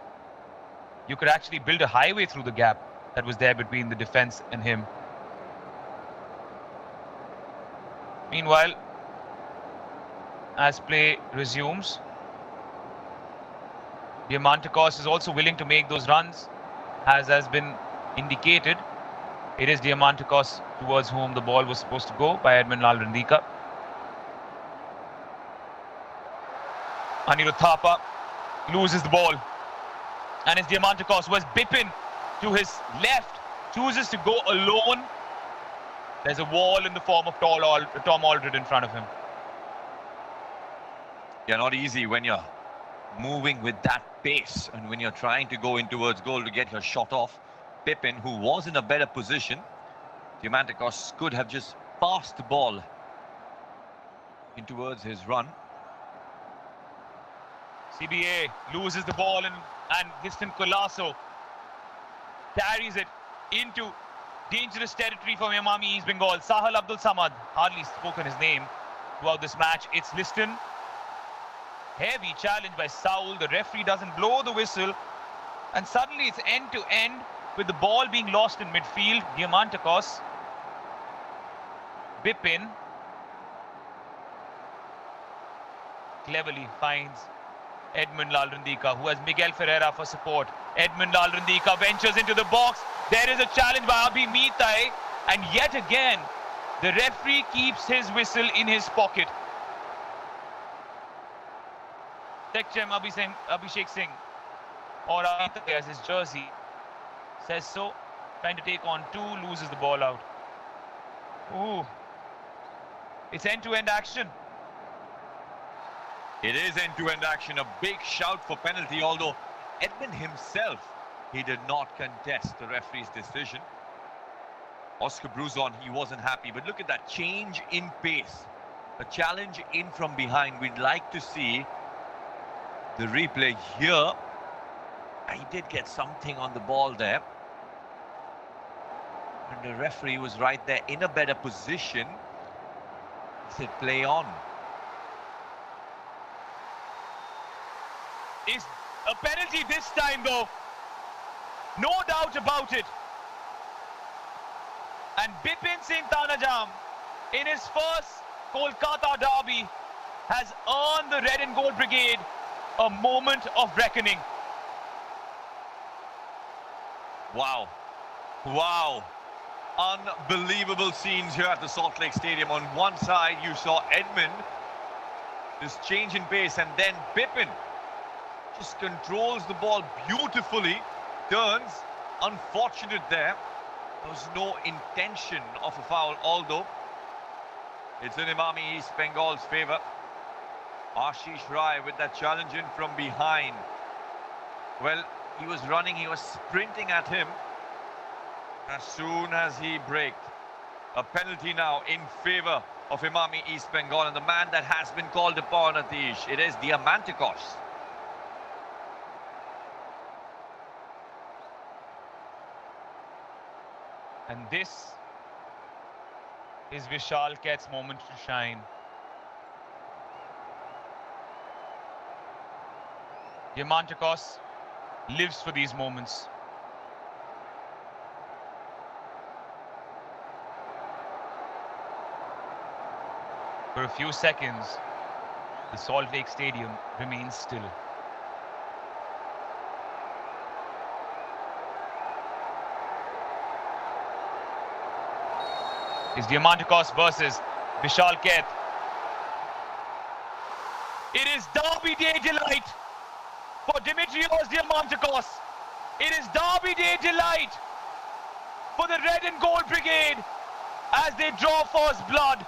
You could actually build a highway through the gap that was there between the defense and him. Meanwhile, as play resumes, Diamantakos is also willing to make those runs, as has been indicated. It is Diamantakos towards whom the ball was supposed to go by Edmund Lalrandika. Anirudh Thapa loses the ball, and it's Diamantakos who has Bipin to his left, chooses to go alone. There's a wall in the form of Tom Aldred in front of him. Yeah, not easy when you're moving with that pace and when you're trying to go in towards goal to get your shot off. Bipin, who was in a better position, Diamantakos could have just passed the ball in towards his run. CBA loses the ball, and Gistan Colasso carries it into dangerous territory for Imami East Bengal. Sahal Abdul Samad, hardly spoken his name throughout this match. It's Liston. Heavy challenge by Saul. The referee doesn't blow the whistle, and suddenly it's end to end with the ball being lost in midfield. Diamantakos, Bipin cleverly finds Edmund Lalrandika, who has Miguel Ferreira for support. Edmund Lalrandika ventures into the box. There is a challenge by Abhi Mitai, and yet again the referee keeps his whistle in his pocket. Tekchem Abhishek Singh, or Mitai as his jersey says so, trying to take on two, loses the ball out. Ooh, it's end-to-end action. It is end-to-end action. A big shout for penalty, although Edmund himself, he did not contest the referee's decision. Oscar Bruzon, he wasn't happy, but look at that change in pace. A challenge in from behind. We'd like to see the replay here. He did get something on the ball there, and the referee was right there in a better position. He said play on. Is a penalty this time though, no doubt about it. And Bipin Singh Tanajam, in his first Kolkata derby, has earned the Red and Gold Brigade a moment of reckoning. Wow. Wow. Unbelievable scenes here at the Salt Lake Stadium. On one side, you saw Edmund, this change in pace, and then Bipin just controls the ball beautifully, turns. Unfortunate there. There was no intention of a foul, although it's in Imami East Bengal's favour. Ashish Rai with that challenge in from behind. Well, he was running, he was sprinting at him. As soon as he braked, a penalty now in favour of Imami East Bengal, and the man that has been called upon, Atish, it is Diamantakos. And this is Vishal Ket's moment to shine. Diamantakos lives for these moments. For a few seconds, the Salt Lake Stadium remains still. It's Diamantakos versus Vishal Ket. It is Derby Day delight for Dimitrios Diamantakos. It is Derby Day delight for the Red and Gold Brigade. as they draw first blood.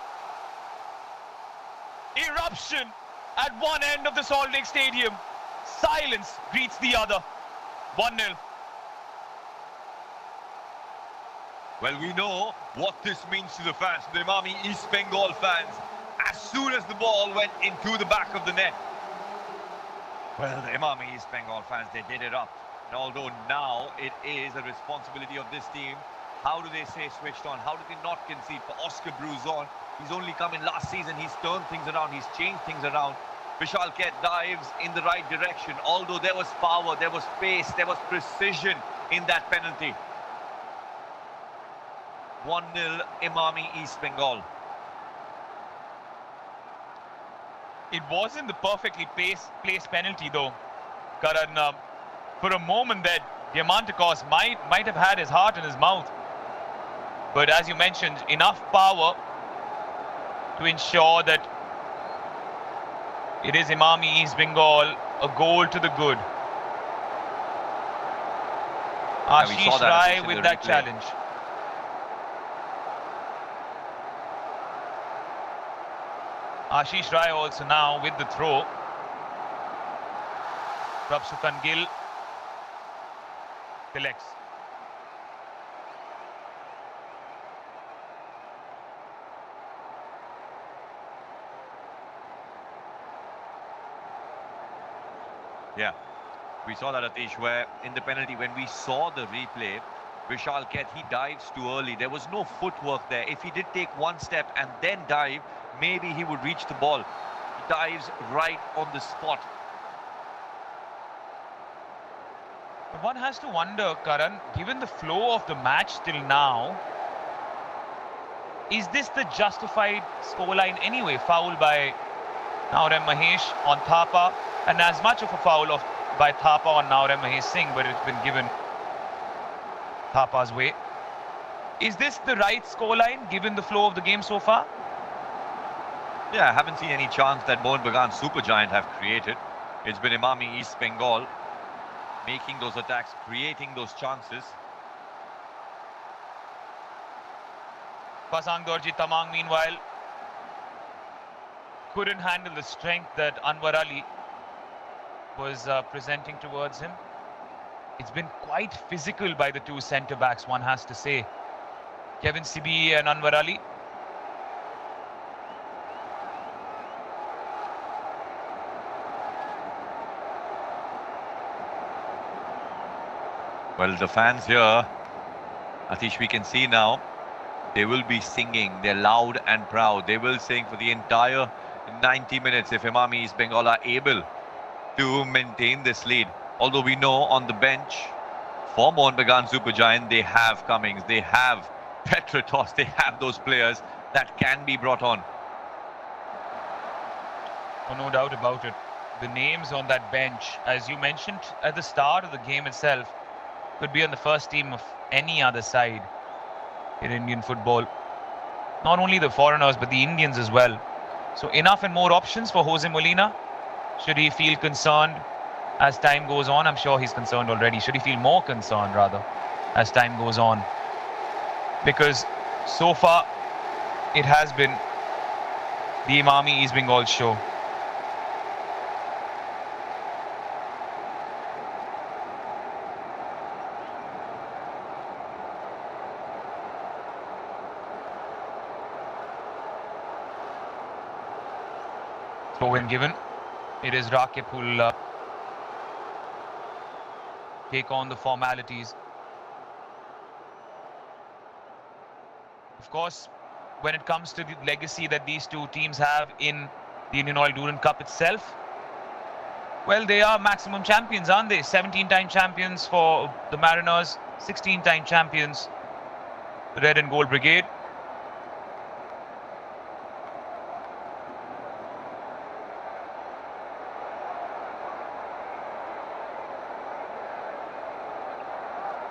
Eruption at one end of the Salt Lake Stadium. Silence greets the other. 1-0. Well, we know what this means to the fans, the Imami East Bengal fans. As soon as the ball went into the back of the net, well, the Imami East Bengal fans, they did it up. And although now it is a responsibility of this team, how do they stay switched on? How do they not concede? For Oscar Bruzon, he's only come in last season. He's turned things around. He's changed things around. Vishal Ket dives in the right direction. Although there was power, there was pace, there was precision in that penalty. 1-0 Imami East Bengal. It wasn't the perfectly placed penalty though, Karan. For a moment that Diamantakos might have had his heart in his mouth. But as you mentioned, enough power to ensure that it is Imami East Bengal, a goal to the good. Ashish Rai with that challenge. Ashish Rai also now with the throw. Prabsukan Gill collects. Yeah, we saw that, Atish, where in the penalty, when we saw the replay, Vishal Ket, he dives too early. There was no footwork there. If he did take one step and then dive, maybe he would reach the ball. He dives right on the spot. But one has to wonder, Karan, given the flow of the match till now, is this the justified scoreline anyway? Foul by Naurem Mahesh on Thapa, and as much of a foul by Thapa on Naurem Mahesh Singh, but it's been given Thapa's way. Is this the right scoreline given the flow of the game so far? Yeah, I haven't seen any chance that Mohun Bagan Supergiant have created. It's been Imami East Bengal making those attacks, creating those chances. Pasang Dorji Tamang, meanwhile, couldn't handle the strength that Anwar Ali was presenting towards him. It's been quite physical by the two centre-backs, one has to say. Kevin Sibi and Anwar Ali. Well, the fans here, Atish, we can see now, they will be singing. They're loud and proud. They will sing for the entire 90 minutes if Imami East Bengal are able to maintain this lead. Although we know on the bench for Mohun Bagan Supergiant, they have Cummings, they have Petratos, they have those players that can be brought on. Oh, no doubt about it. The names on that bench, as you mentioned at the start of the game itself, could be on the first team of any other side in Indian football. Not only the foreigners, but the Indians as well. So enough and more options for Jose Molina. Should he feel concerned as time goes on? I'm sure he's concerned already. Should he feel more concerned, rather, as time goes on? Because so far, it has been the Imami East Bengal show. So when given, it is Rakip who'll take on the formalities. Of course, when it comes to the legacy that these two teams have in the Indian Oil Durand Cup itself, well, they are maximum champions, aren't they? 17-time champions for the Mariners, 16-time champions, the Red and Gold Brigade.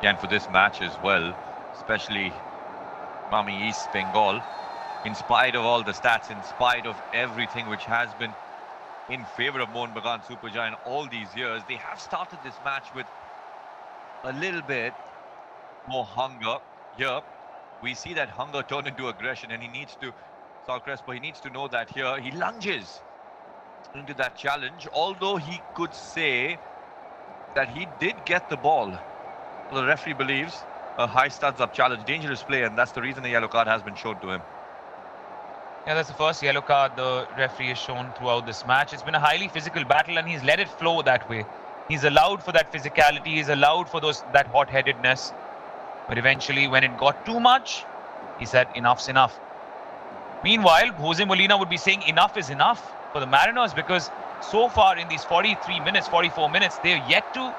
And for this match as well, especially Imami East Bengal, in spite of all the stats, in spite of everything which has been in favour of Mohun Bagan Supergiant all these years, they have started this match with a little bit more hunger here. We see that hunger turn into aggression, and he needs to, Sal Crespo, he needs to know that here. He lunges into that challenge, although he could say that he did get the ball. The referee believes a high studs up challenge, dangerous play, and that's the reason a yellow card has been shown to him. Yeah, that's the first yellow card the referee has shown throughout this match. It's been a highly physical battle, and he's let it flow that way. He's allowed for that physicality, he's allowed for that hot-headedness. But eventually, when it got too much, he said, enough's enough. Meanwhile, Jose Molina would be saying enough is enough for the Mariners, because so far in these 43 minutes, 44 minutes, they're yet to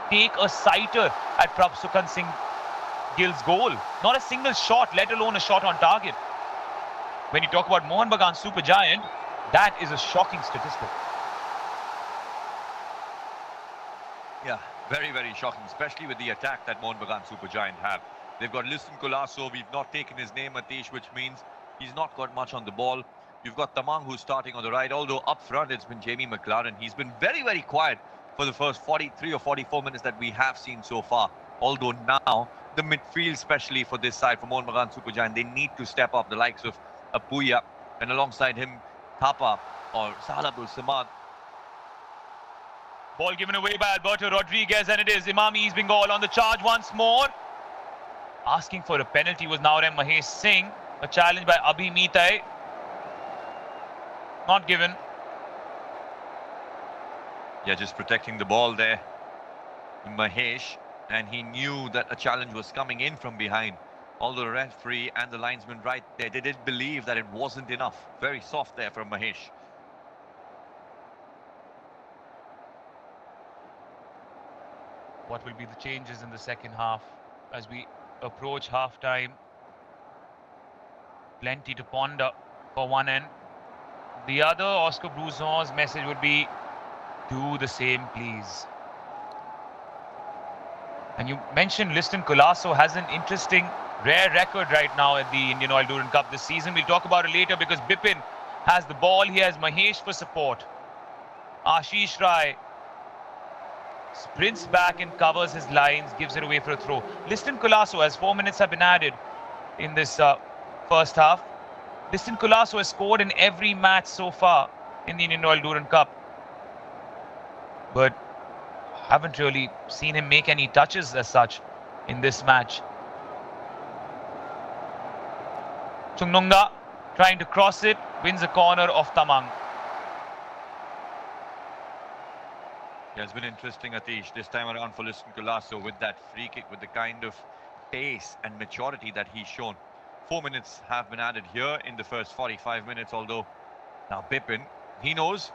take a sighter at Prabhsukhan Singh Gill's goal. Not a single shot, let alone a shot on target. When you talk about Mohun Bagan Supergiant, that is a shocking statistic. Yeah, very, very shocking, especially with the attack that Mohun Bagan Supergiant have. They've got Liston Colasso, we've not taken his name, Atish, which means he's not got much on the ball. You've got Tamang, who's starting on the right, although up front it's been Jamie McLaren. He's been very, very quiet for the first 43 or 44 minutes that we have seen so far. Although now, the midfield, especially for this side, for Mohun Bagan Supergiant, they need to step up, the likes of Apuya, and alongside him, Thapa or Sahlabul Samad. Ball given away by Alberto Rodriguez, and it is Imam East Bengal on the charge once more. Asking for a penalty was Naurem Mahesh Singh. A challenge by Abhi Mitai. Not given. Yeah, just protecting the ball there, Mahesh, and he knew that a challenge was coming in from behind. Although the referee and the linesman right there, they did believe that it wasn't enough. Very soft there from Mahesh. What will be the changes in the second half as we approach half-time? Plenty to ponder for one end. The other, Oscar Bruzon's message would be, do the same, please. And you mentioned Liston Colasso has an interesting, rare record right now at the Indian Oil Durand Cup this season. We'll talk about it later because Bipin has the ball. He has Mahesh for support. Ashish Rai sprints back and covers his lines, gives it away for a throw. Liston Colasso, as 4 minutes have been added in this first half, Liston Colasso has scored in every match so far in the Indian Oil Durand Cup. But haven't really seen him make any touches as such in this match. Chungnunga trying to cross it, wins a corner off Tamang. Yeah, it's been interesting, Atish, this time around for Liston Colasso with that free kick, with the kind of pace and maturity that he's shown. 4 minutes have been added here in the first 45 minutes, although now Bipin, he knows,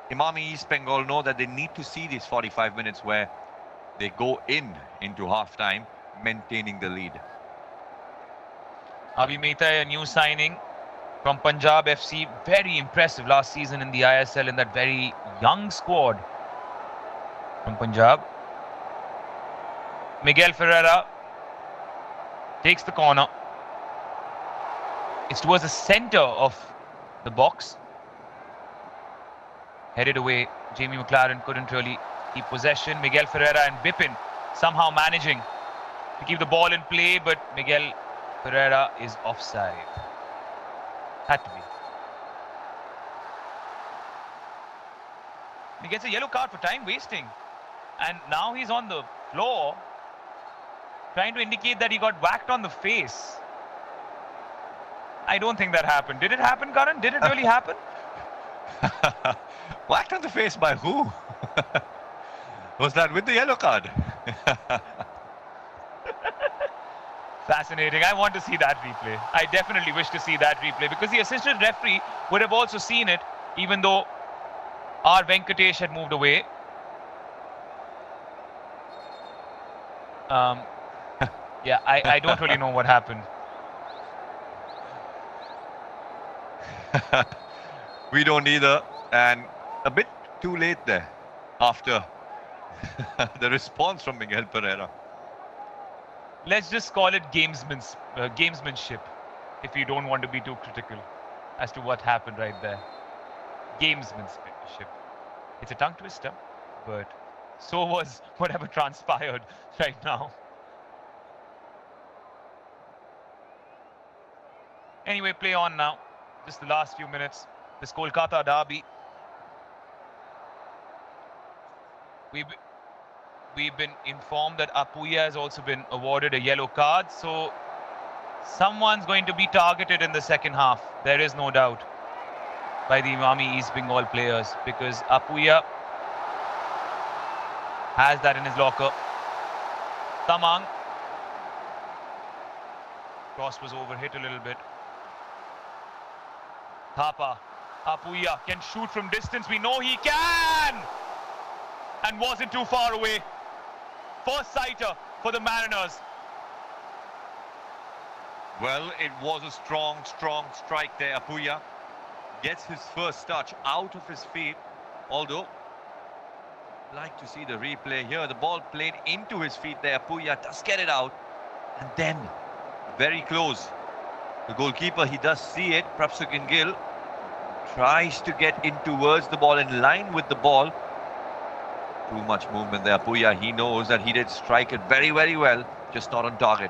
Imami East Bengal know that they need to see these 45 minutes where they go into half-time, maintaining the lead. Abhi Mehta, a new signing from Punjab FC, very impressive last season in the ISL in that very young squad from Punjab. Miguel Ferreira takes the corner. It's towards the center of the box. Headed away. Jamie McLaren couldn't really keep possession. Miguel Ferreira and Bipin somehow managing to keep the ball in play, but Miguel Ferreira is offside. Had to be. He gets a yellow card for time wasting. And now he's on the floor trying to indicate that he got whacked on the face. I don't think that happened. Did it happen, Karan? Did it really happen? Whacked on the face by who? Was that with the yellow card? Fascinating. I want to see that replay. I definitely wish to see that replay because the assistant referee would have also seen it, even though R. Venkatesh had moved away. Yeah, I don't really know what happened. We don't either, and a bit too late there after the response from Miguel Pereira. Let's just call it gamesmanship, if you don't want to be too critical as to what happened right there. Gamesmanship. It's a tongue twister, but so was whatever transpired right now. Anyway, play on now. Just the last few minutes. This Kolkata derby. We've been informed that Apuya has also been awarded a yellow card, so someone's going to be targeted in the second half. There is no doubt, by the Imami East Bengal players, because Apuya has that in his locker. Tamang. Cross was overhit a little bit. Thapa. Apuya can shoot from distance. We know he can! And wasn't too far away. First sighter for the Mariners. Well, it was a strong strike there. Apuya gets his first touch out of his feet. Although, like to see the replay here. The ball played into his feet there. Apuya does get it out. And then, very close. The goalkeeper, he does see it. Prabhsukin Gill tries to get in towards the ball, in line with the ball. Too much movement there. Apuya, he knows that he did strike it very well, just not on target.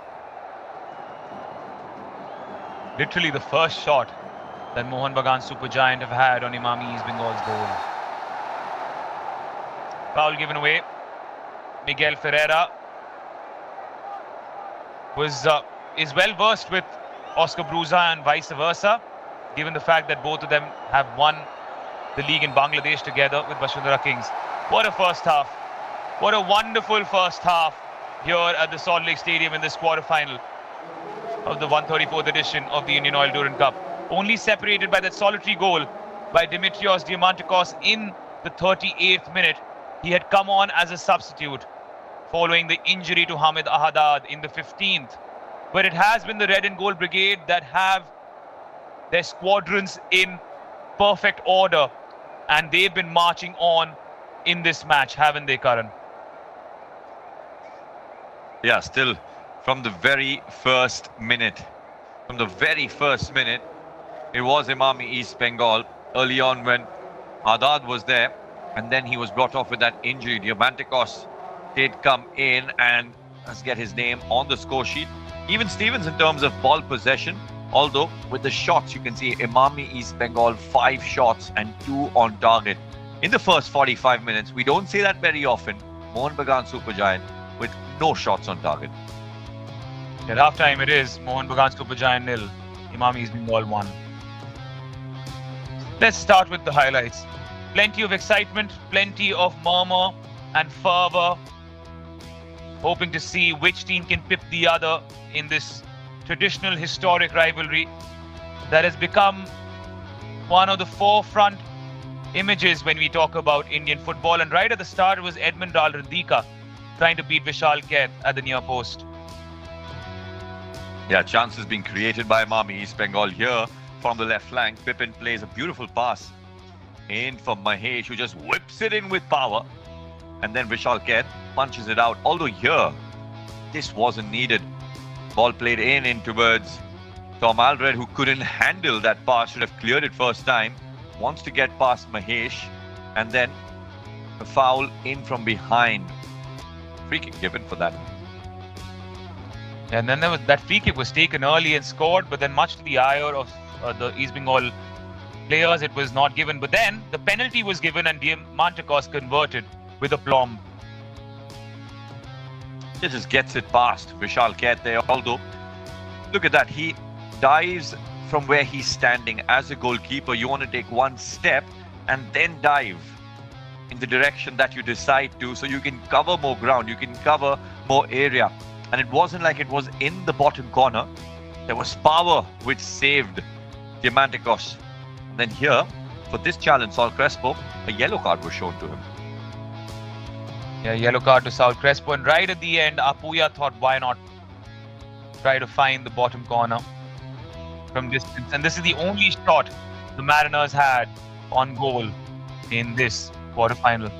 Literally the first shot that Mohun Bagan Supergiant have had on Imami East Bengal's goal. Foul given away. Miguel Ferreira is well versed with Oscar Bruza and vice versa, given the fact that both of them have won the league in Bangladesh together with Vasundhara Kings. What a first half. What a wonderful first half here at the Salt Lake Stadium in this quarter-final of the 134th edition of the Indian Oil Durand Cup. Only separated by that solitary goal by Dimitrios Diamantakos in the 38th minute. He had come on as a substitute following the injury to Hamid Ahadad in the 15th. But it has been the Red and Gold Brigade that have their squadrons in perfect order, and they've been marching on in this match, haven't they, Karan? Yeah, still from the very first minute. It was Imami East Bengal early on when Adad was there, and then he was brought off with that injury. Diamantakos did come in and let's get his name on the score sheet. Even Stevens in terms of ball possession, although with the shots you can see Imami East Bengal 5 shots and 2 on target in the first 45 minutes. We don't see that very often. Mohun Bagan Supergiant with no shots on target. At half-time it is Mohun Bagan Supergiant 0, Imami East Bengal 1. Let's start with the highlights. Plenty of excitement, plenty of murmur and fervour, hoping to see which team can pip the other in this traditional historic rivalry that has become one of the forefront images when we talk about Indian football. And right at the start it was Edmund Randika trying to beat Vishal Kaith at the near post. Yeah, chances being created by Imami East Bengal here from the left flank. Pipin plays a beautiful pass in for Mahesh, who just whips it in with power. And then Vishal Kaith punches it out. Although here, this wasn't needed. Ball played in towards Tom Alred, who couldn't handle that pass. Should have cleared it first time. Wants to get past Mahesh. And then a foul in from behind. Free kick given for that. And then there was that free kick was taken early and scored, but then much to the ire of the East Bengal players, it was not given. But then the penalty was given and Diamantakos converted with aplomb. He just gets it past Vishal Kaith there. Although, look at that. He dives from where he's standing. As a goalkeeper, you want to take one step and then dive in the direction that you decide to, so you can cover more ground, you can cover more area. And it wasn't like it was in the bottom corner. There was power which saved Diamantakos. And then here, for this challenge, Saul Crespo, a yellow card was shown to him. Yeah, yellow card to Saul Crespo. And right at the end, Apuya thought, why not try to find the bottom corner from distance. And this is the only shot the Mariners had on goal in this quarterfinal.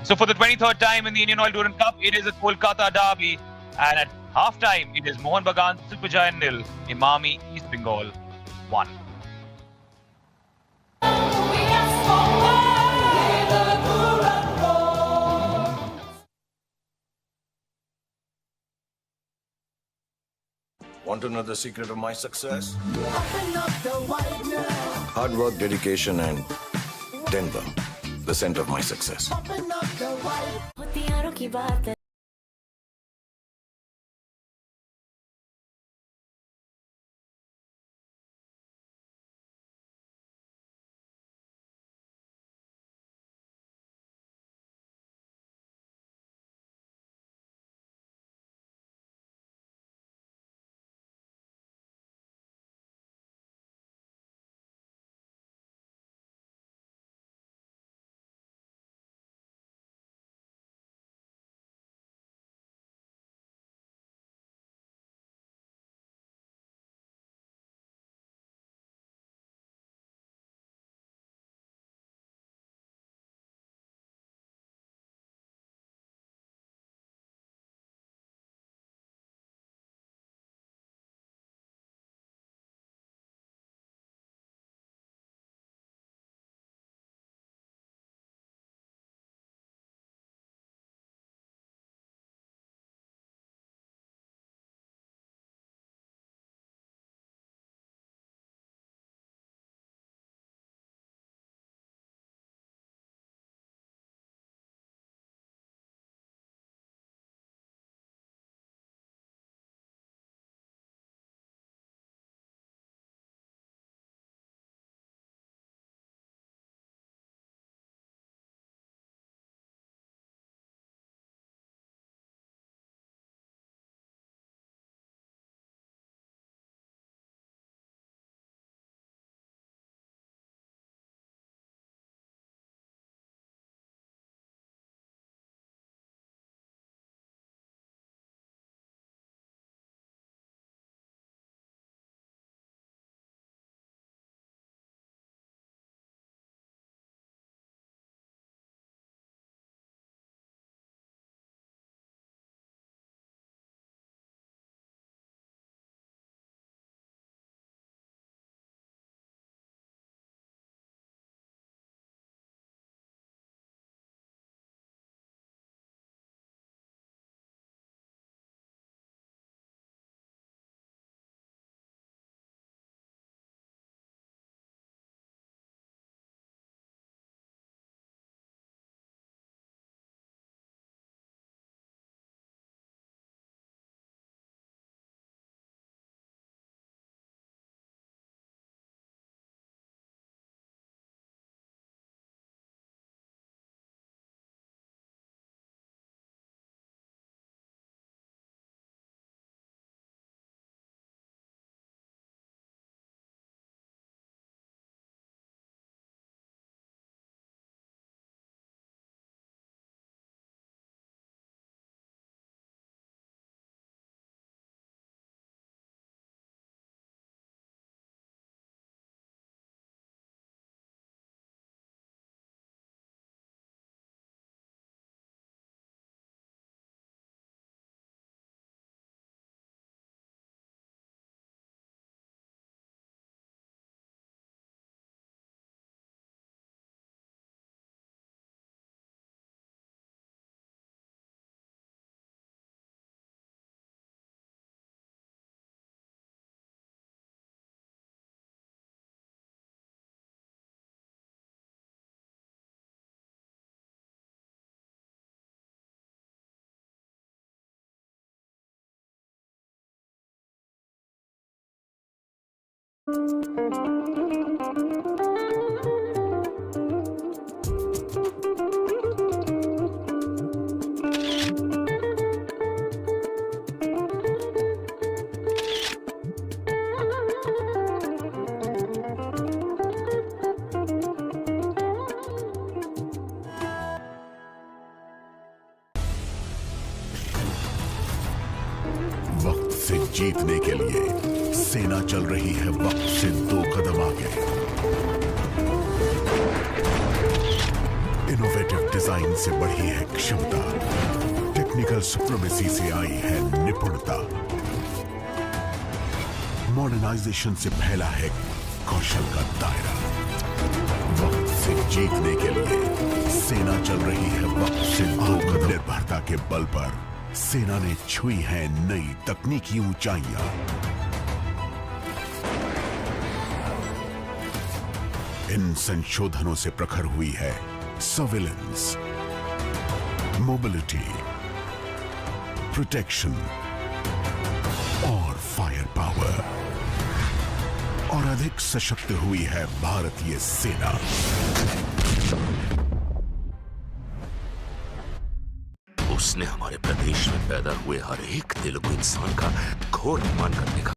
So for the 23rd time in the Indian Oil Durand Cup, it is a Kolkata derby. And at half-time, it is Mohun Bagan Supergiant 0, Imami East Bengal 1. Want to know the secret of my success? Open up the white now. Hard work, dedication, and Denver, the center of my success. Open up the white. होतियारों की बात है वक्त से जीतने के लिए सेना चल रही है वक्त से 2 कदम आगे। इनोवेटिव डिजाइन से बढ़ी है क्षमता, टेक्निकल सुप्रीमेसी से आई है निपुणता, मॉडर्नाइजेशन से फैला है कौशल का दायरा। वक्त से जीतने के लिए सेना चल रही है वक्त से 2 कदम। निर्भरता के बल पर सेना ने छुई है नई तकनीकी ऊंचाइयां। इन संशोधनों से प्रखर हुई है सर्विलेंस, मोबिलिटी, प्रोटेक्शन और फायर पावर, और अधिक सशक्त हुई है भारतीय सेना। उसने हमारे प्रदेश में पैदा हुए हर एक तेलुगु इंसान का घोर अपमान करने का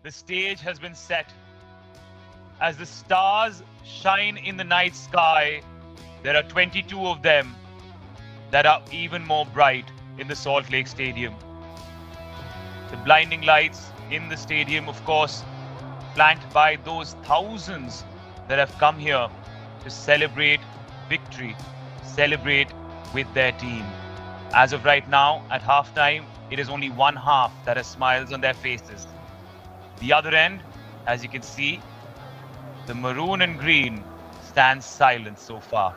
The stage has been set. As the stars shine in the night sky, there are 22 of them that are even more bright in the Salt Lake Stadium. The blinding lights in the stadium, of course, flanked by those thousands that have come here to celebrate victory, celebrate with their team. As of right now, at halftime, it is only one half that has smiles on their faces. The other end, as you can see, the maroon and green stands silent so far.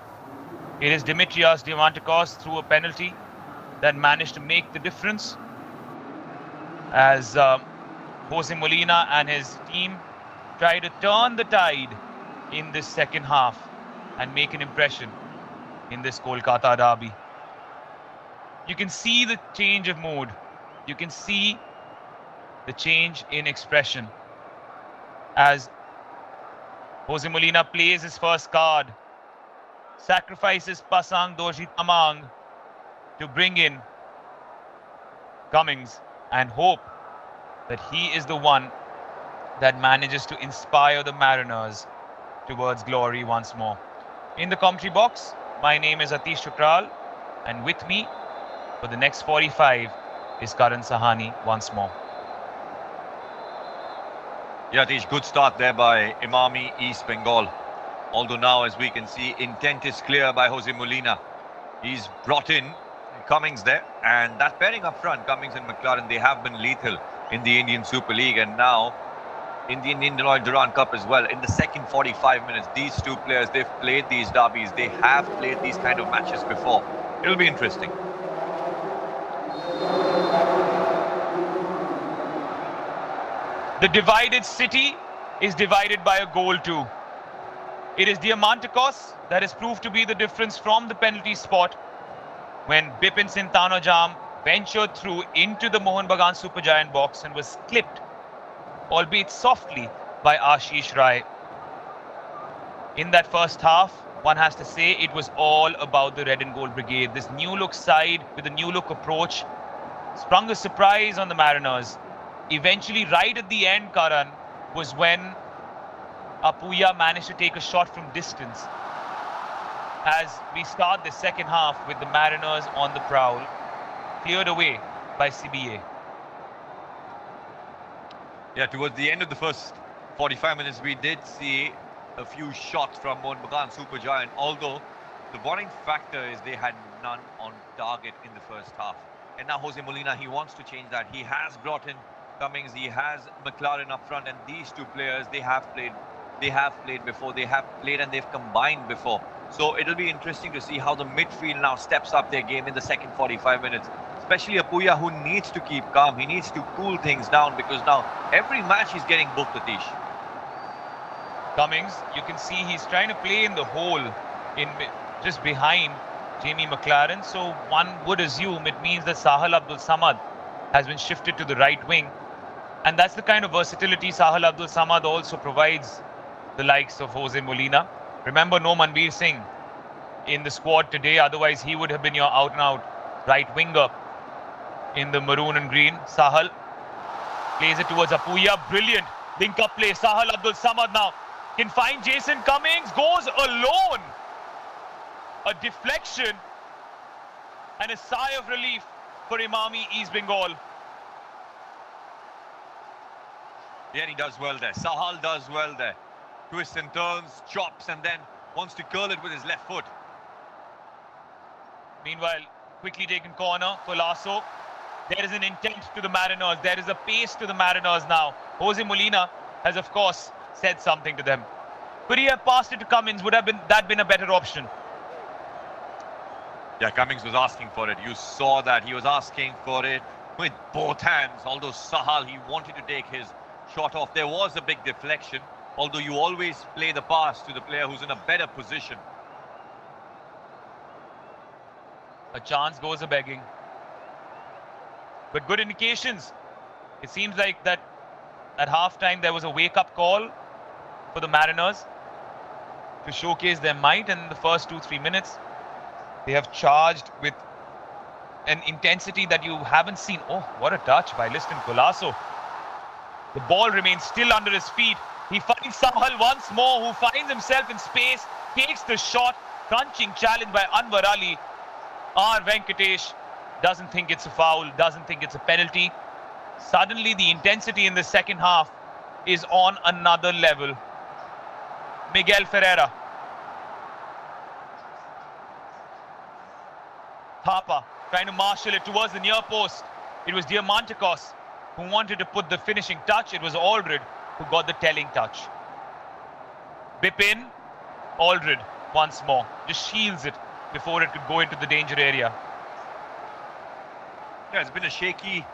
It is Dimitrios Diamantakos through a penalty that managed to make the difference as Jose Molina and his team try to turn the tide in this second half and make an impression in this Kolkata derby. You can see the change of mood. You can see the change in expression as Jose Molina plays his first card, sacrifices Pasang Doshi Tamang to bring in Cummings and hope that he is the one that manages to inspire the Mariners towards glory once more. In the commentary box, my name is Atish Chukral, and with me for the next 45 is Karan Sahani once more. Yeah, Atish, good start there by Imami East Bengal. Although now, as we can see, intent is clear by Jose Molina. He's brought in Cummings there, and that pairing up front, Cummings and McLaren, they have been lethal in the Indian Super League and now in the Indian Oil Durand Cup as well. In the second 45 minutes, these two players, they've played these derbies, they have played these kind of matches before. It'll be interesting. The divided city is divided by a goal too. It is Diamantakos that has proved to be the difference from the penalty spot when Bipin Singh Tanajam ventured through into the Mohun Bagan Supergiant box and was clipped, albeit softly, by Ashish Rai. In that first half, one has to say it was all about the red and gold brigade. This new look side with a new look approach sprung a surprise on the Mariners. Eventually, right at the end, Karan, was when Apuya managed to take a shot from distance. As we start the second half with the Mariners on the prowl, cleared away by CBA. Yeah, towards the end of the first 45 minutes, we did see a few shots from Mohun Bagan Supergiant, although the worrying factor is they had none on target in the first half. And now Jose Molina, he wants to change that. He has brought in Cummings, he has McLaren up front, and these two players, they have played before, they have played and they've combined before. So it'll be interesting to see how the midfield now steps up their game in the second 45 minutes. Especially Apuya, who needs to keep calm. He needs to cool things down because now every match he's getting booked, Atish. Cummings, you can see he's trying to play in the hole, in just behind Jamie McLaren. So one would assume it means that Sahal Abdul Samad has been shifted to the right wing. And that's the kind of versatility Sahal Abdul Samad also provides the likes of Jose Molina. Remember, no Manveer Singh in the squad today, otherwise he would have been your out-and-out right winger in the maroon and green. Sahal plays it towards Apuya. Brilliant link-up play. Sahal Abdul Samad now can find Jason Cummings, goes alone. A deflection and a sigh of relief for Imami East Bengal. Yeah, he does well there. Sahal does well there. Twists and turns, chops, and then wants to curl it with his left foot. Meanwhile, quickly taken corner for Lasso. There is an intent to the Mariners. There is a pace to the Mariners now. Jose Molina has, of course, said something to them. Could he have passed it to Cummings? Would have been a better option? Yeah, Cummings was asking for it. You saw that. He was asking for it with both hands. Although Sahal, he wanted to take his shot off. There was a big deflection. Although you always play the pass to the player who's in a better position. A chance goes a-begging. But good indications. It seems like that at halftime there was a wake-up call for the Mariners to showcase their might, and in the first 2-3 minutes they have charged with an intensity that you haven't seen. Oh, what a touch by Liston Colasso. The ball remains still under his feet. He finds Sahal once more, who finds himself in space, takes the shot. Crunching challenge by Anwar Ali. R. Venkatesh doesn't think it's a foul, doesn't think it's a penalty. Suddenly the intensity in the second half is on another level. Miguel Ferreira. Thapa trying to marshal it towards the near post. It was Diamantakos who wanted to put the finishing touch. It was Aldred who got the telling touch. Bipin, Aldred once more just shields it before it could go into the danger area. Yeah, it's been a shaky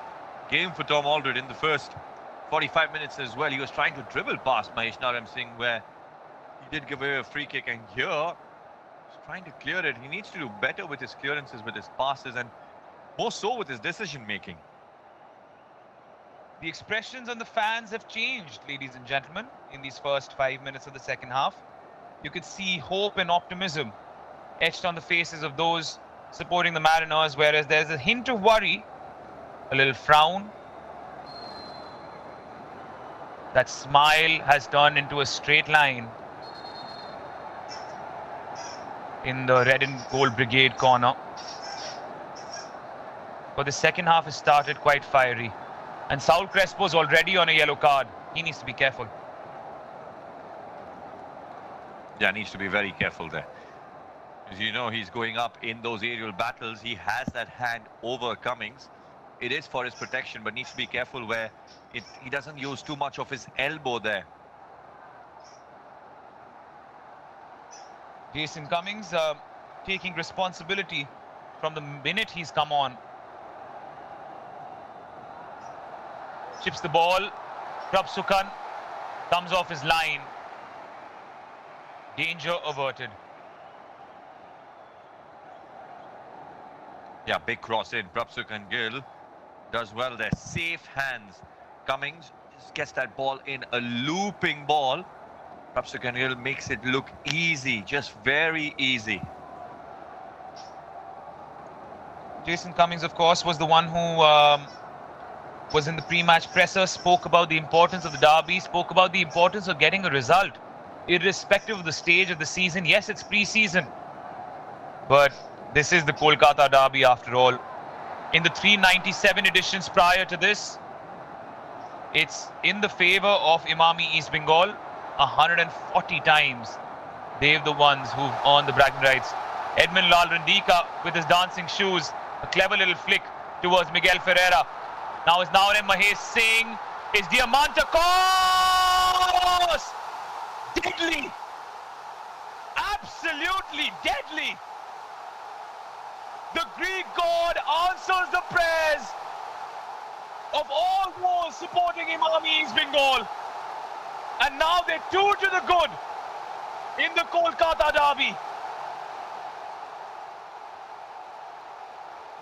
game for Tom Aldred in the first 45 minutes as well. He was trying to dribble past Mahesh Naram Singh, where he did give away a free kick, and here he's trying to clear it. He needs to do better with his clearances, with his passes, and more so with his decision making. The expressions on the fans have changed, ladies and gentlemen, in these first 5 minutes of the second half. You could see hope and optimism etched on the faces of those supporting the Mariners, whereas there's a hint of worry, a little frown. That smile has turned into a straight line in the red and gold brigade corner. But the second half has started quite fiery. And Saul Crespo's already on a yellow card. He needs to be careful. Yeah, needs to be very careful there. As you know, he's going up in those aerial battles. He has that hand over Cummings. It is for his protection, but needs to be careful where he doesn't use too much of his elbow there. Jason Cummings taking responsibility from the minute he's come on. Chips the ball. Prabsukhan comes off his line. Danger averted. Yeah, big cross in. Prabsukhan Gill does well there. Safe hands. Cummings just gets that ball in, a looping ball. Prabsukhan Gill makes it look easy, just very easy. Jason Cummings, of course, was the one who was in the pre-match presser, spoke about the importance of the derby, spoke about the importance of getting a result, irrespective of the stage of the season. Yes, it's pre-season, but this is the Kolkata derby after all. In the 397 editions prior to this, it's in the favor of Imami East Bengal. 140 times they've the ones who've earned the bragging rights. Edmund Lalrandika with his dancing shoes, a clever little flick towards Miguel Ferreira. Now it's Naorem Mahesh Singh. It's Diamantakos! Deadly! Absolutely deadly! The Greek god answers the prayers of all those supporting Imami East Bengal. And now they're 2 to the good in the Kolkata derby.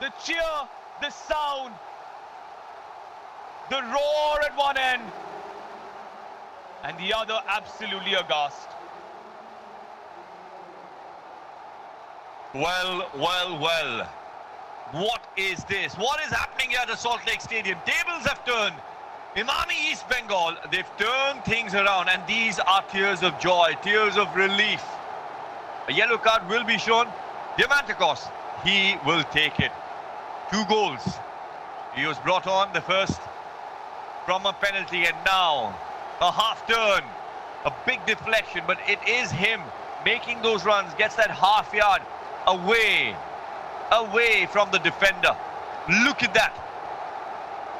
The cheer, the sound, the roar at one end, and the other absolutely aghast. Well, well, well. What is this? What is happening here at the Salt Lake Stadium? Tables have turned. Imami East Bengal, they've turned things around, and these are tears of joy, tears of relief. A yellow card will be shown. Diamantakos, he will take it. 2 goals. He was brought on, the first from a penalty, and now a half turn, a big deflection, but it is him making those runs, gets that half yard away from the defender. Look at that.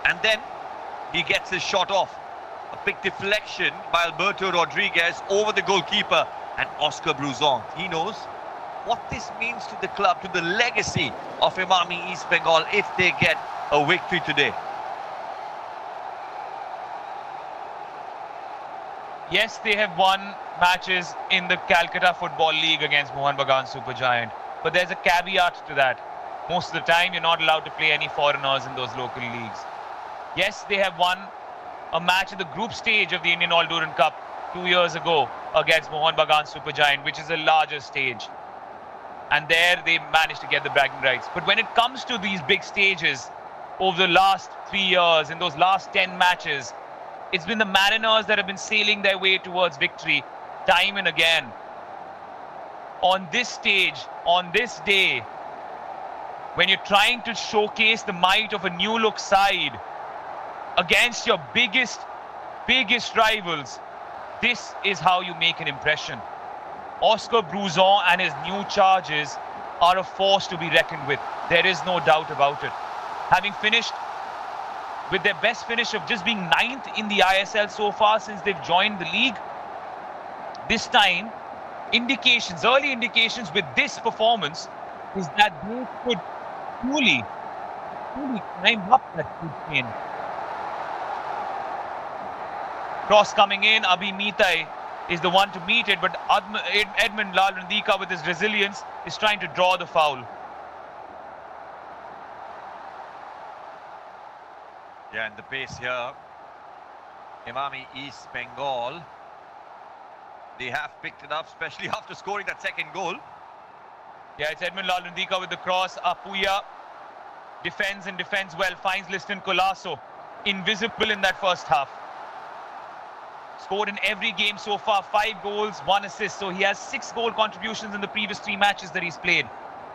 And then he gets his shot off. A big deflection by Alberto Rodriguez over the goalkeeper, and Oscar Bruzon. He knows what this means to the club, to the legacy of Imami East Bengal if they get a victory today. Yes, they have won matches in the Calcutta Football League against Mohun Bagan Supergiant, but there's a caveat to that. Most of the time, you're not allowed to play any foreigners in those local leagues. Yes, they have won a match in the group stage of the Indian All-Durand Cup 2 years ago against Mohun Bagan Supergiant, which is a larger stage. And there they managed to get the bragging rights. But when it comes to these big stages over the last 3 years, in those last 10 matches, It's been the Mariners that have been sailing their way towards victory time and again. On this stage, on this day, when you're trying to showcase the might of a new look side against your biggest rivals, this is how you make an impression. Oscar Bruzon and his new charges are a force to be reckoned with. There is no doubt about it. Having finished with their best finish of just being 9th in the ISL so far since they've joined the league, this time, early indications with this performance is that they could truly climb up that food chain. Cross coming in, Abhi Mitai is the one to meet it, but Edmund Lalrandika with his resilience is trying to draw the foul. Yeah, and the pace here, Imami East Bengal, they have picked it up, especially after scoring that second goal. Yeah, it's Edmund Lalrandika with the cross. Apuya defends and defends well, finds Liston Colasso, invisible in that first half. Scored in every game so far, 5 goals, 1 assist. So he has 6 goal contributions in the previous 3 matches that he's played.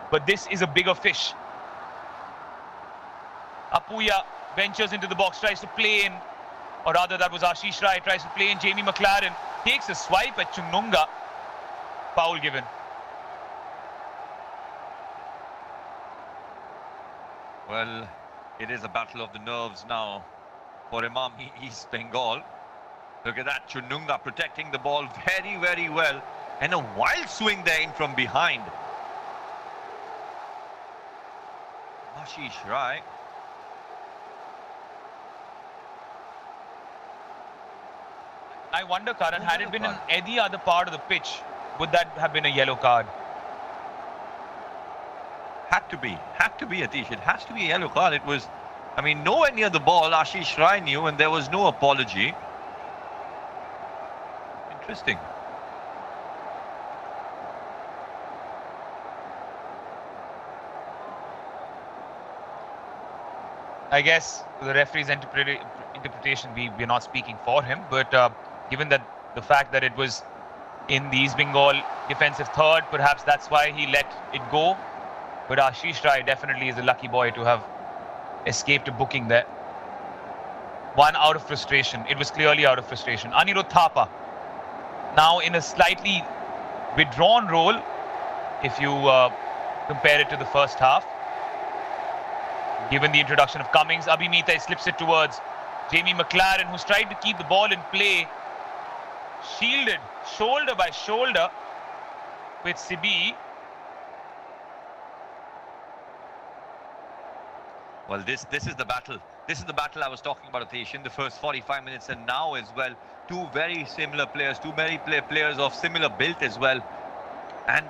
But this is a bigger fish. Apuya ventures into the box, tries to play in, or rather that was Ashish Rai, tries to play in. Jamie McLaren takes a swipe at Chununga. Foul given. Well, it is a battle of the nerves now for Imami East Bengal. Look at that, Chununga protecting the ball very, very well. And a wild swing there in from behind. Ashish Rai. I wonder, Karan, had it been in any other part of the pitch, would that have been a yellow card? Had to be, Atish. It has to be a yellow card. It was, I mean, nowhere near the ball. Ashish Rai knew, and there was no apology. Interesting. I guess the referee's interpretation, we're not speaking for him, but given that the fact that it was in the East Bengal defensive third, perhaps that's why he let it go. But Ashish Rai definitely is a lucky boy to have escaped a booking there. One out of frustration. It was clearly out of frustration. Anirudh Thapa now in a slightly withdrawn role, if you compare it to the first half. Given the introduction of Cummings, Abhi Mitai slips it towards Jamie McLaren, who's tried to keep the ball in play. Shielded shoulder by shoulder with Sibi. Well, this is the battle. This is the battle I was talking about, Atish, in the first 45 minutes, and now as well. 2 very similar players, 2 very players of similar build as well. And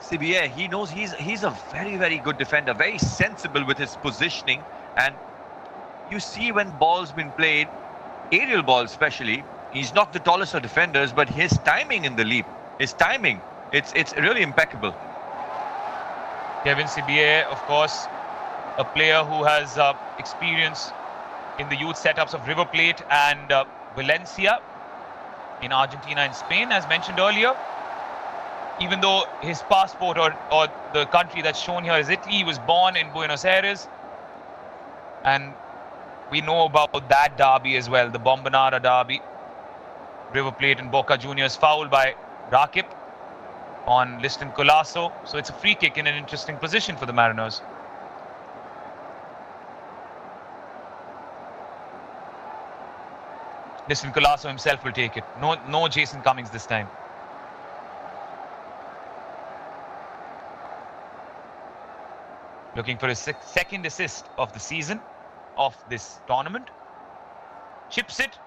CBA, he knows he's a very, very good defender, very sensible with his positioning. And you see when ball's been played, aerial balls especially, he's not the tallest of defenders, but his timing in the leap, it's really impeccable. Kevin CBA, of course, a player who has experience in the youth setups of River Plate and Valencia in Argentina and Spain, as mentioned earlier. Even though his passport or the country that's shown here is Italy, he was born in Buenos Aires. And we know about that derby as well, the Bombonera derby. River Plate and Boca Juniors fouled by Rakip on Liston Colasso. So it's a free kick in an interesting position for the Mariners. Liston Colasso himself will take it. No Jason Cummings this time. Looking for his second assist of the season, of this tournament. Chips it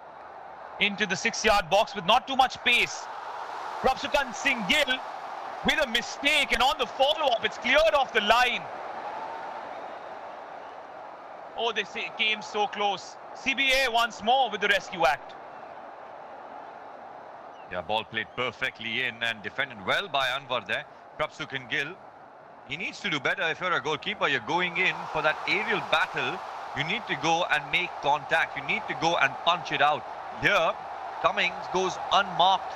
into the 6-yard box with not too much pace. Prabhsukan Singh Gill with a mistake, and on the follow-up, it's cleared off the line. Oh, they came so close. CBA once more with the rescue act. Yeah, ball played perfectly in and defended well by Anwar there. Prabhsukan Gill. He needs to do better. If you're a goalkeeper, you're going in for that aerial battle You need to go and make contact. You need to go and punch it out. Here, Cummings goes unmarked.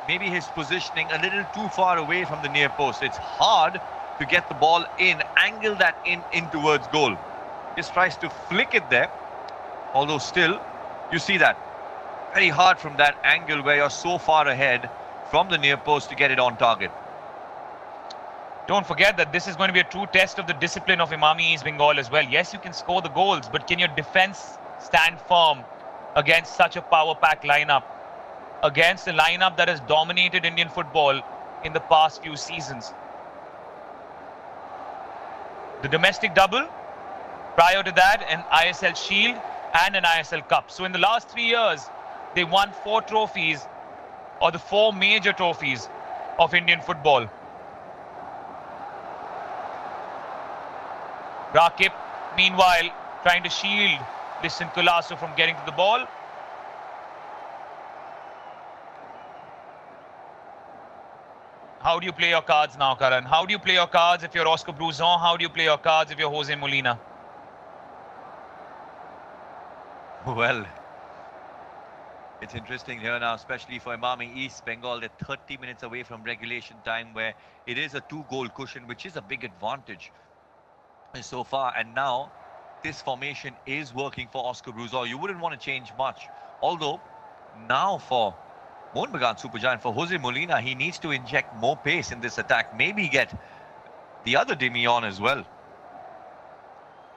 Maybe his positioning a little too far away from the near post. It's hard to get the ball in, angle that in towards goal. Just tries to flick it there. Although still, you see that. Very hard from that angle where you're so far ahead from the near post to get it on target. Don't forget that this is going to be a true test of the discipline of Imami East Bengal as well. Yes, you can score the goals, but can your defense stand firm against such a power-packed lineup? Against a lineup that has dominated Indian football in the past few seasons. The domestic double, prior to that, an ISL Shield and an ISL Cup. So in the last 3 years, they won 4 trophies, or the 4 major trophies of Indian football. Rakip, meanwhile, trying to shield Liston Colasso from getting to the ball. How do you play your cards now, Karan? How do you play your cards if you're Oscar Bruzon? How do you play your cards if you're Jose Molina? Well, it's interesting here now, especially for Imami East Bengal. They're 30 minutes away from regulation time, where it is a 2-goal cushion, which is a big advantage so far. And now this formation is working for Oscar Bruzon. You wouldn't want to change much. Although now for Mohun Bagan Supergiant, for Jose Molina, he needs to inject more pace in this attack. Maybe get the other Demi on as well.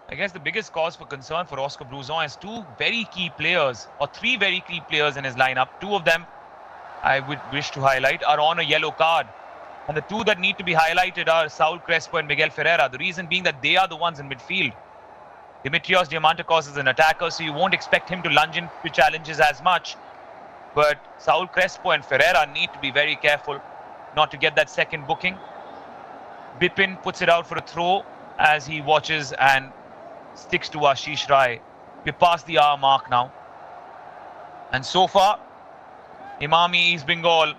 I guess the biggest cause for concern for Oscar Bruzon is 2 very key players, or 3 very key players in his lineup. 2 of them I would wish to highlight are on a yellow card. And the 2 that need to be highlighted are Saul Crespo and Miguel Ferreira. The reason being that they are the ones in midfield. Dimitrios Diamantakos is an attacker, so you won't expect him to lunge into challenges as much. But Saul Crespo and Ferreira need to be very careful not to get that second booking. Bipin puts it out for a throw as he watches and sticks to Ashish Rai. We're past the hour mark now. And so far, Imami East Bengal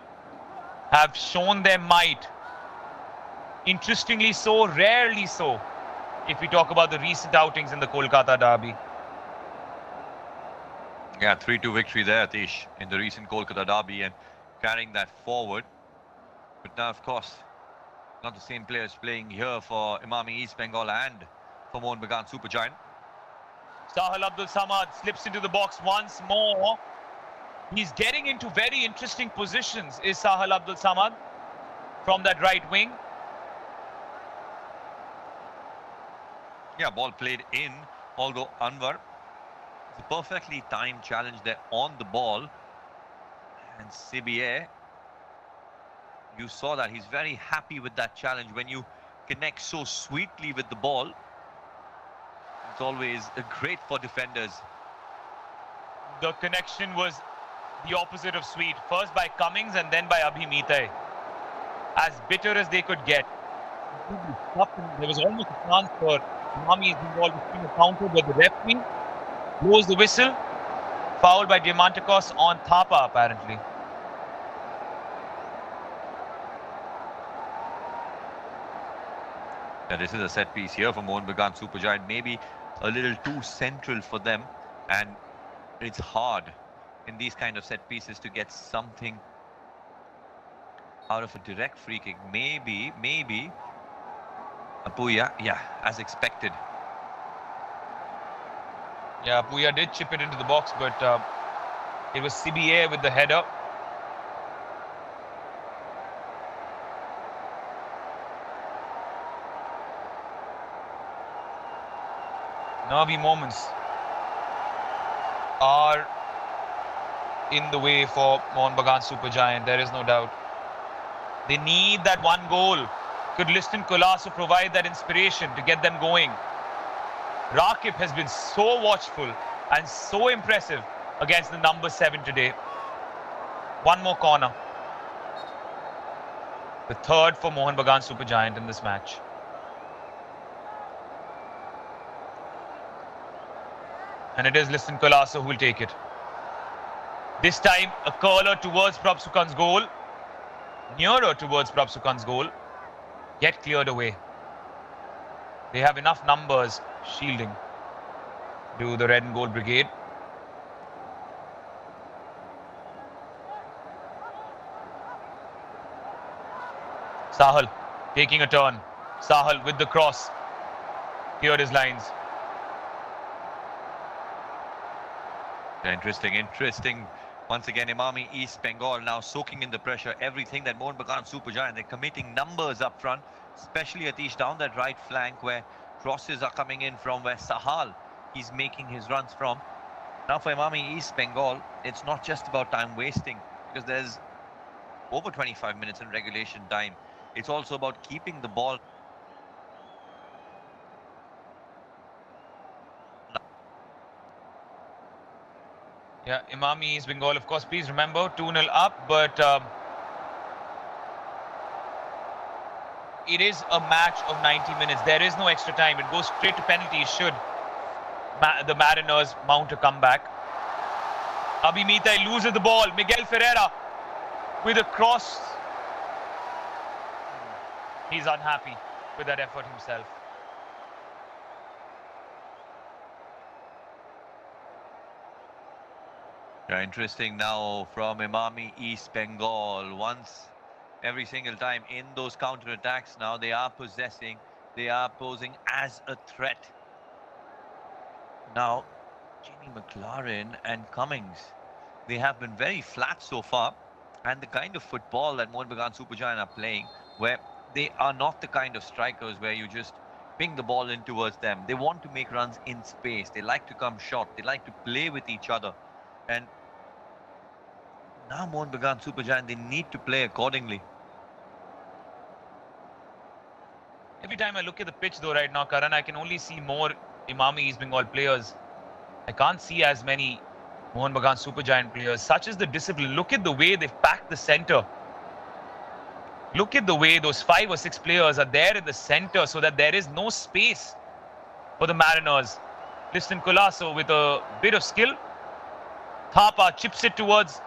have shown their might. Interestingly so, rarely so, if we talk about the recent outings in the Kolkata derby. Yeah, 3-2 victory there, Atish, in the recent Kolkata derby, and carrying that forward. But now, of course, not the same players playing here for Imami East Bengal and for Mohun Bagan Supergiant. Sahal Abdul Samad slips into the box once more. He's getting into very interesting positions, is Sahal Abdul Samad, from that right wing. Yeah, ball played in, although Anwar, it's a perfectly timed challenge there on the ball. And CBA, you saw that he's very happy with that challenge. When you connect so sweetly with the ball, it's always great for defenders. The connection was the opposite of sweet. First by Cummings and then by Abhimitay. As bitter as they could get. There was almost a chance for Imami East Bengal to be countered, but the referee blows the whistle. Foul by Diamantakos on Thapa, apparently. Yeah, this is a set piece here for Mohun Bagan Supergiant. Maybe a little too central for them, and it's hard in these kind of set pieces to get something out of a direct free kick. Maybe Apuya, yeah, as expected. Yeah, Apuya did chip it into the box, but it was CBA with the header. Nervy moments are in the way for Mohun Bagan Supergiant, there is no doubt. They need that one goal. Could Liston Colasso provide that inspiration to get them going? Rakip has been so watchful and so impressive against the number 7 today. One more corner. The third for Mohun Bagan Supergiant in this match. And it is Liston Colasso who will take it. This time, a curler towards Prabsukan's goal. Nearer towards Prabsukan's goal. Yet cleared away. They have enough numbers shielding. do the red and gold brigade. Sahal taking a turn. Sahal with the cross. Cleared his lines. Interesting. Once again, Imami East Bengal now soaking in the pressure. Everything that Mohun Bagan Super Giant, they're committing numbers up front, especially Atish down that right flank where crosses are coming in from where Sahal is making his runs from. Now for Imami East Bengal, it's not just about time wasting because there's over 25 minutes in regulation time. It's also about keeping the ball. Yeah, Imami East Bengal, of course, please remember, 2-0 up, but it is a match of 90 minutes. There is no extra time. It goes straight to penalties should the Mariners mount a comeback. Abi Mitai loses the ball. Miguel Ferreira with a cross. He's unhappy with that effort himself. Yeah, interesting now from Imami East Bengal. Once every single time in those counter-attacks now they are possessing, they are posing as a threat. Now, Jamie McLaren and Cummings, they have been very flat so far. And the kind of football that Mohun Bagan Super Giant are playing, where they are not the kind of strikers where you just ping the ball in towards them. They want to make runs in space. They like to come short. They like to play with each other. And now Mohun Bagan Super Giant, they need to play accordingly. Every time I look at the pitch though right now, Karan, I can only see more Imami East Bengal players. I can't see as many Mohun Bagan Super Giant players. Such is the discipline. Look at the way they've packed the center. Look at the way those 5 or 6 players are there in the center so that there is no space for the Mariners. Liston Colasso with a bit of skill. Thapa chips it towards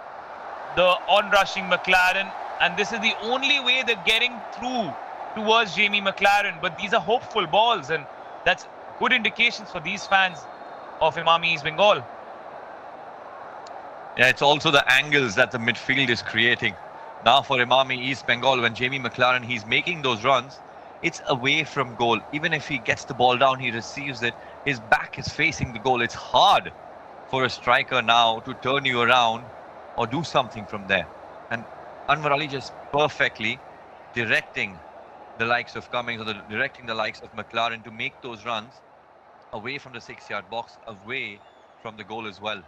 the on-rushing McLaren, and this is the only way they're getting through towards Jamie McLaren. But these are hopeful balls, and that's good indications for these fans of Imami East Bengal. Yeah, it's also the angles that the midfield is creating. Now for Imami East Bengal, when Jamie McLaren, he's making those runs, it's away from goal. Even if he gets the ball down, he receives it, his back is facing the goal. It's hard for a striker now to turn you around or do something from there. And Anwar Ali just perfectly directing the likes of Cummings or directing the likes of McLaren to make those runs away from the 6-yard box, away from the goal as well.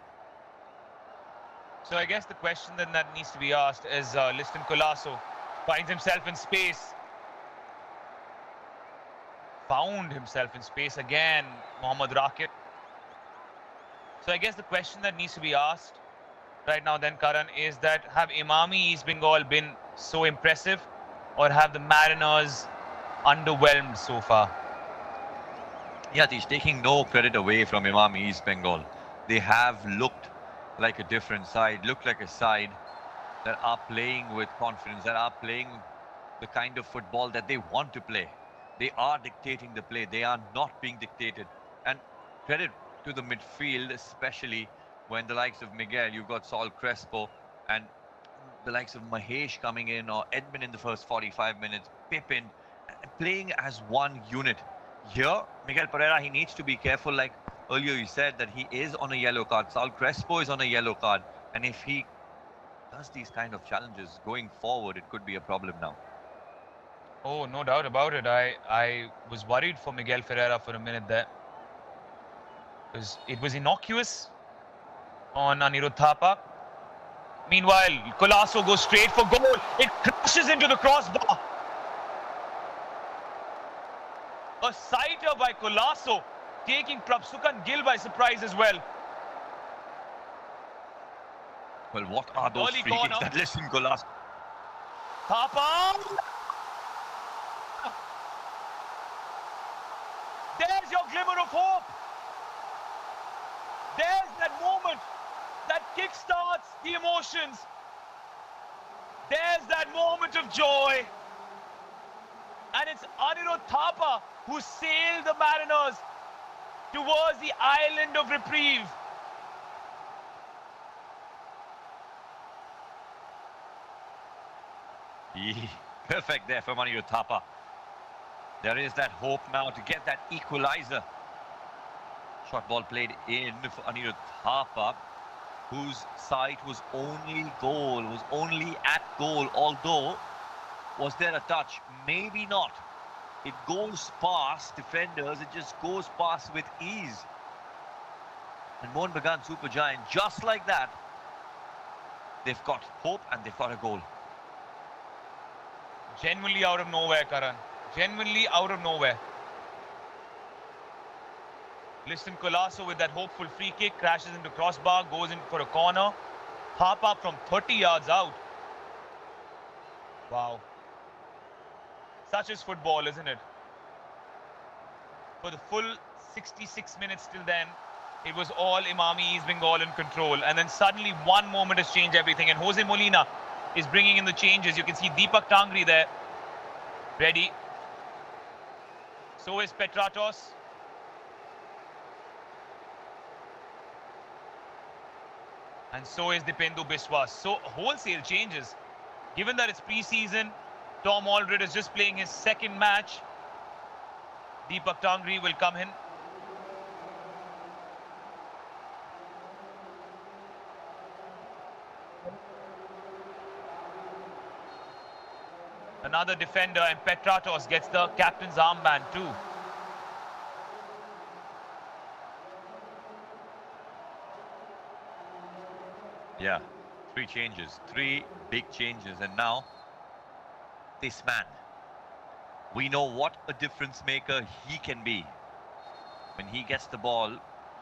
So I guess the question then that needs to be asked is Liston Colasso finds himself in space. Found himself in space again, Mohammad Rakit. So I guess the question that needs to be asked right now then, Karan, is that have Imami East Bengal been so impressive, or have the Mariners underwhelmed so far? Yeah, he's taking no credit away from Imami East Bengal. They have looked like a different side, look like a side that are playing with confidence, that are playing the kind of football that they want to play. They are dictating the play. They are not being dictated. And credit to the midfield, especially when the likes of Miguel, you've got Saul Crespo, and the likes of Mahesh coming in, or Edmund in the first 45 minutes, Pippin, playing as one unit. Here, Miguel Pereira, he needs to be careful. Like earlier you said that he is on a yellow card. Saul Crespo is on a yellow card. And if he does these kind of challenges going forward, it could be a problem now. Oh, no doubt about it. I was worried for Miguel Ferreira for a minute there. Because it was innocuous on Anirudh Thapa. Meanwhile, Colasso goes straight for goal. It crashes into the crossbar. A sighter by Colasso, taking Prabhsukan Gill by surprise as well. Well, what are those free kicks that Liston Colasso? Thapa! There's your glimmer of hope. There's that moment that kickstarts the emotions. There's that moment of joy. And it's Anirudh Thapa who sailed the Mariners towards the island of reprieve. Perfect there for Anirudh Thapa. There is that hope now to get that equalizer. Shot ball played in for Anirudh Thapa, whose sight was only goal, was only at goal. Although, was there a touch? Maybe not. It goes past defenders, it just goes past with ease. And MOHUN BAGAN Supergiant, just like that, they've got hope and they've got a goal. Genuinely out of nowhere, Karan. Genuinely out of nowhere. Listen, Colasso with that hopeful free kick, crashes into crossbar, goes in for a corner. Thapa from 30 yards out. Wow. Such is football, isn't it? For the full 66 minutes till then, it was all Imami East Bengal in control. And then suddenly one moment has changed everything. And Jose Molina is bringing in the changes. You can see Deepak Tangri there. Ready. So is Petratos. And so is Dipendu Biswas. So wholesale changes. Given that it's pre-season, Tom Aldred is just playing his second match. Deepak Tangri will come in. Another defender, and Petratos gets the captain's armband too. Yeah, 3 changes, 3 big changes, and now this man, we know what a difference maker he can be. When he gets the ball,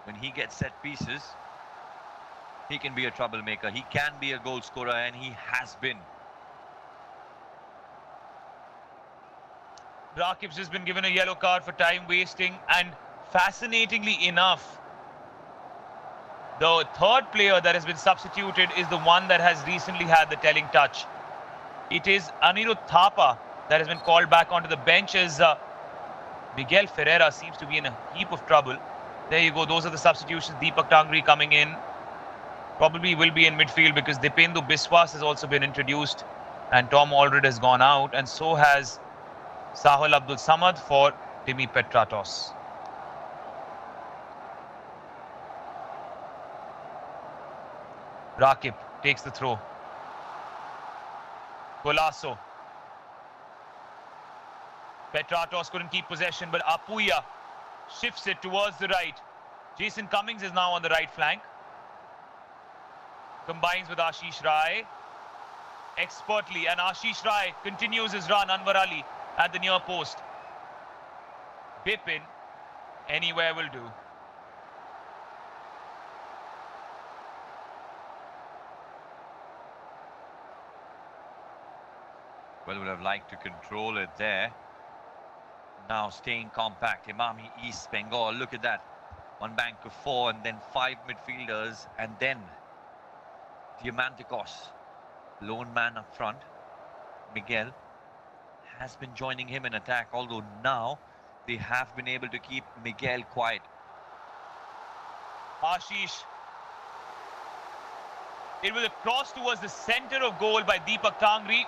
when he gets set pieces, he can be a troublemaker. He can be a goal scorer, and he has been. Rakib's just been given a yellow card for time wasting, and fascinatingly enough, the third player that has been substituted is the one that has recently had the telling touch. It is Anirudh Thapa that has been called back onto the bench as Miguel Ferreira seems to be in a heap of trouble. There you go, those are the substitutions. Deepak Tangri coming in. Probably will be in midfield because Dipendu Biswas has also been introduced and Tom Aldred has gone out, and so has Sahil Abdul Samad for Timi Petratos. Rakib takes the throw. Colasso. Petratos couldn't keep possession, but Apuya shifts it towards the right. Jason Cummings is now on the right flank. Combines with Ashish Rai expertly, and Ashish Rai continues his run. Anwar Ali at the near post. Bipin, anywhere will do. Well, would have liked to control it there. Now staying compact. Imami East Bengal, look at that. One bank of 4 and then 5 midfielders, and then Diamantikos, lone man up front. Miguel has been joining him in attack, although now they have been able to keep Miguel quiet. Ashish. It was a cross towards the center of goal by Deepak Tangri.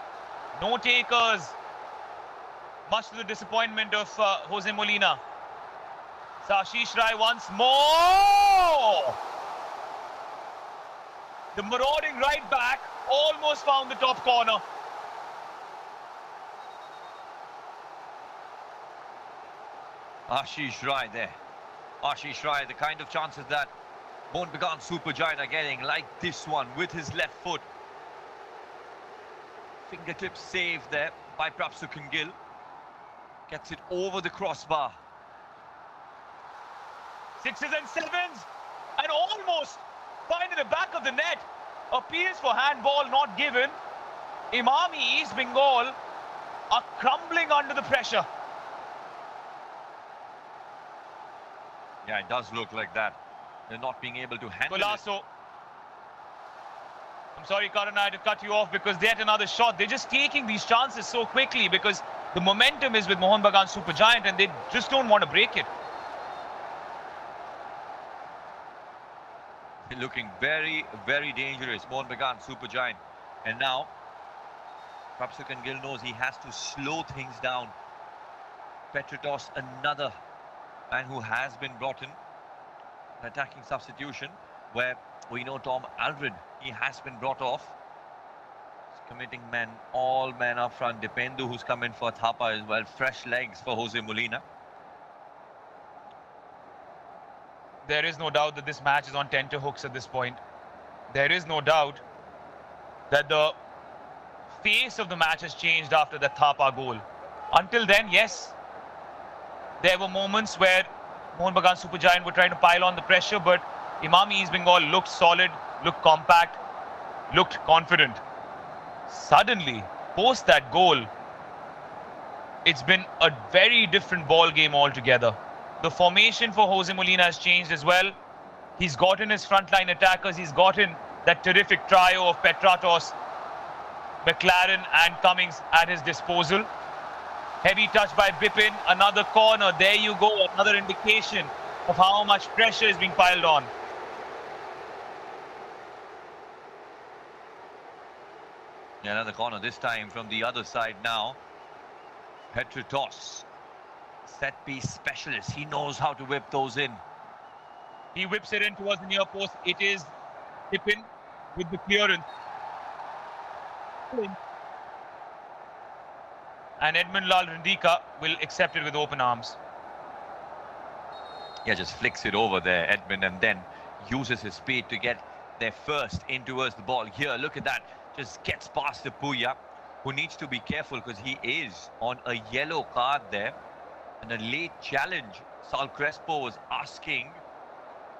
No takers, much to the disappointment of Jose Molina. Ashish Rai once more. The marauding right back almost found the top corner. Ashish Rai there. Ashish Rai, the kind of chances that MOHUN BAGAN Supergiant are getting, like this one with his left foot. Fingertip save there by Prapsukhan Gill. Gets it over the crossbar. 6s and 7s, and almost finding the back of the net. Appeals for handball not given. Imami East Bengal are crumbling under the pressure. Yeah, it does look like that. They're not being able to handle Colasso. it. I'm sorry, Karan, I had to cut you off because they had another shot. They're just taking these chances so quickly because the momentum is with MOHUN BAGAN Supergiant and they just don't want to break it. Looking very, very dangerous. Mohun BAGAN, super giant. And now, Prabhsukan Gill knows he has to slow things down. Petritos, another man who has been brought in. An attacking substitution where we know Tom Alred, he has been brought off. He's committing men, all men up front. Dipendu, who's come in for Thapa as well. Fresh legs for Jose Molina. There is no doubt that this match is on tenterhooks at this point. There is no doubt that the face of the match has changed after the Thapa goal. Until then, yes, there were moments where Mohun BAGAN Supergiant were trying to pile on the pressure, but Imami East Bengal looked solid, looked compact, looked confident. Suddenly, post that goal, it's been a very different ball game altogether. The formation for Jose Molina has changed as well. He's gotten his frontline attackers. He's gotten that terrific trio of Petratos, McLaren and Cummings at his disposal. Heavy touch by Bipin. Another corner. There you go. Another indication of how much pressure is being piled on. Yeah, another corner, this time from the other side now. Petritos, set piece specialist. He knows how to whip those in. He whips it in towards the near post. It is Bipin with the clearance. And Edmund Lal Rindika will accept it with open arms. Yeah, just flicks it over there, Edmund, and then uses his speed to get there first in towards the ball. Here, look at that. Just gets past the Puya, who needs to be careful because he is on a yellow card there. And a late challenge. Sal Crespo was asking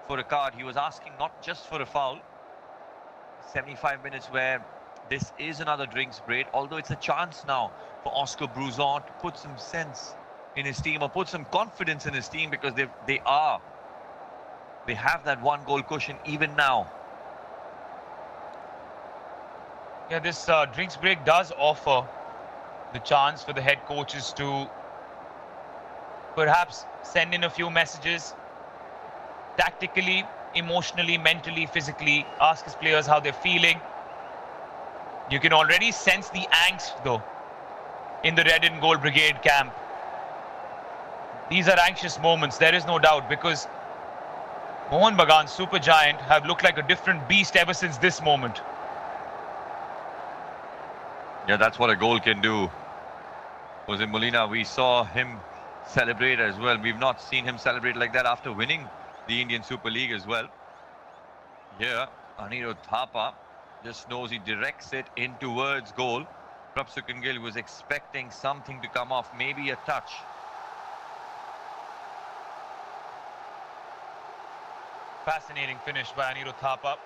for a card. He was asking not just for a foul. 75 minutes where this is another drinks break, although it's a chance now for Oscar Bruzon to put some sense in his team or put some confidence in his team, because they have that one goal cushion even now. Yeah, this drinks break does offer the chance for the head coaches to perhaps send in a few messages tactically, emotionally, mentally, physically, ask his players how they're feeling. You can already sense the angst though in the red and gold brigade camp. These are anxious moments, there is no doubt, because Mohun BAGAN Supergiant have looked like a different beast ever since this moment. Yeah, that's what a goal can do. Jose Molina, we saw him celebrate as well. We've not seen him celebrate like that after winning the Indian Super League as well. Here, Anirudh Thapa just knows he directs it in towards goal. Prabhsukan Gill was expecting something to come off, maybe a touch. Fascinating finish by Anirudh Thapa.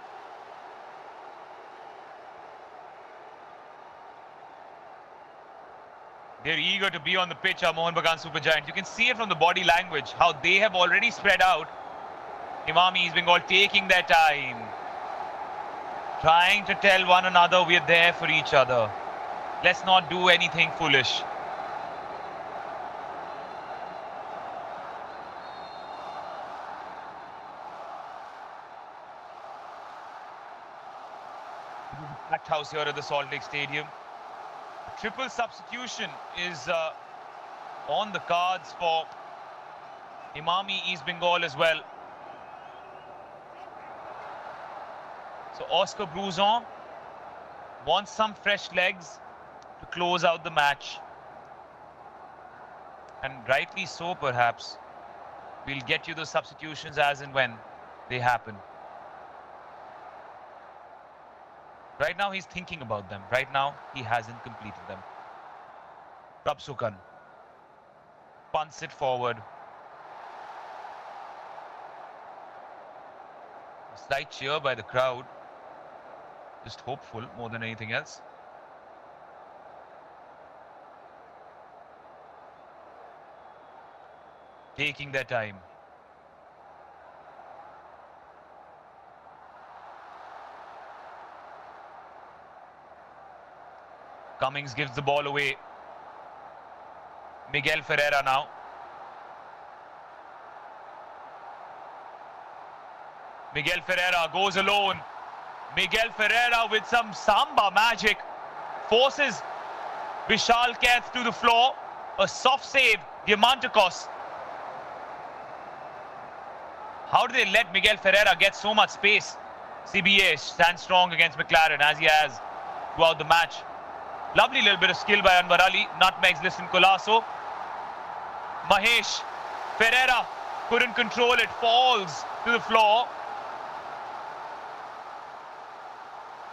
They're eager to be on the pitch, our Mohun BAGAN Supergiant. You can see it from the body language, how they have already spread out. Imami East Bengal taking their time, trying to tell one another we're there for each other. Let's not do anything foolish. Packed house here at the Salt Lake Stadium. Triple substitution is on the cards for Imami East Bengal as well. So Oscar Bruzon wants some fresh legs to close out the match. And rightly so, perhaps. We'll get you the substitutions as and when they happen. Right now, he's thinking about them. Right now, he hasn't completed them. Prabhsukan punts it forward. A slight cheer by the crowd. Just hopeful more than anything else. Taking their time. Cummings gives the ball away. Miguel Ferreira now. Miguel Ferreira goes alone. Miguel Ferreira with some samba magic forces Vishal Kaith to the floor. A soft save, Diamantakos. How do they let Miguel Ferreira get so much space? CBA stands strong against McLaren as he has throughout the match. Lovely little bit of skill by Anwar Ali. Nutmegs listen Colasso. Mahesh Ferreira couldn't control it, falls to the floor.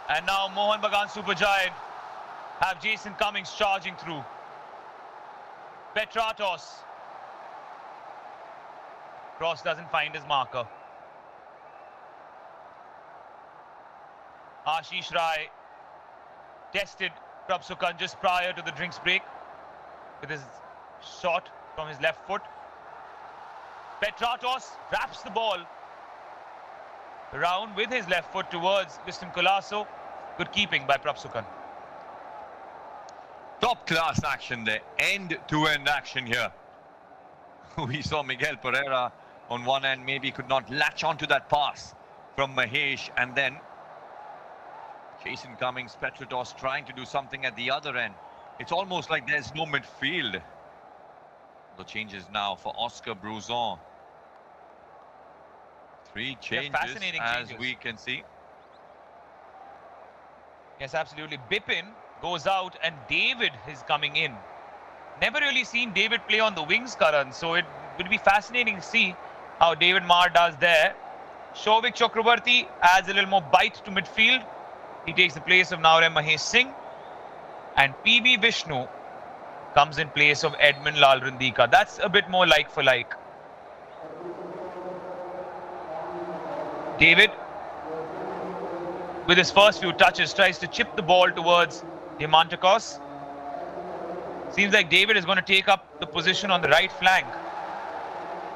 And now Mohun Bagan Supergiant have Jason Cummings charging through. Petratos. Cross doesn't find his marker. Ashish Rai tested Prabhsukan just prior to the drinks break with his shot from his left foot. Petratos wraps the ball around with his left foot towards Viston Colasso. Good keeping by Prabhsukan. Top class action there, end-to-end action here. We saw Miguel Pereira on one end, maybe could not latch onto that pass from Mahesh, and then Jason Cummings, Petratos trying to do something at the other end. It's almost like there's no midfield. The changes now for Oscar Bruzon. Three changes as we can see. Yes, absolutely. Bipin goes out and David is coming in. Never really seen David play on the wings, Karan, so it will be fascinating to see how David Marr does there. Shovik Chakrabarti adds a little more bite to midfield. He takes the place of Naurem Mahesh Singh. And PB Vishnu comes in place of Edmund Lalrandika. That's a bit more like for like. David, with his first few touches, tries to chip the ball towards Diamantakos. Seems like David is going to take up the position on the right flank,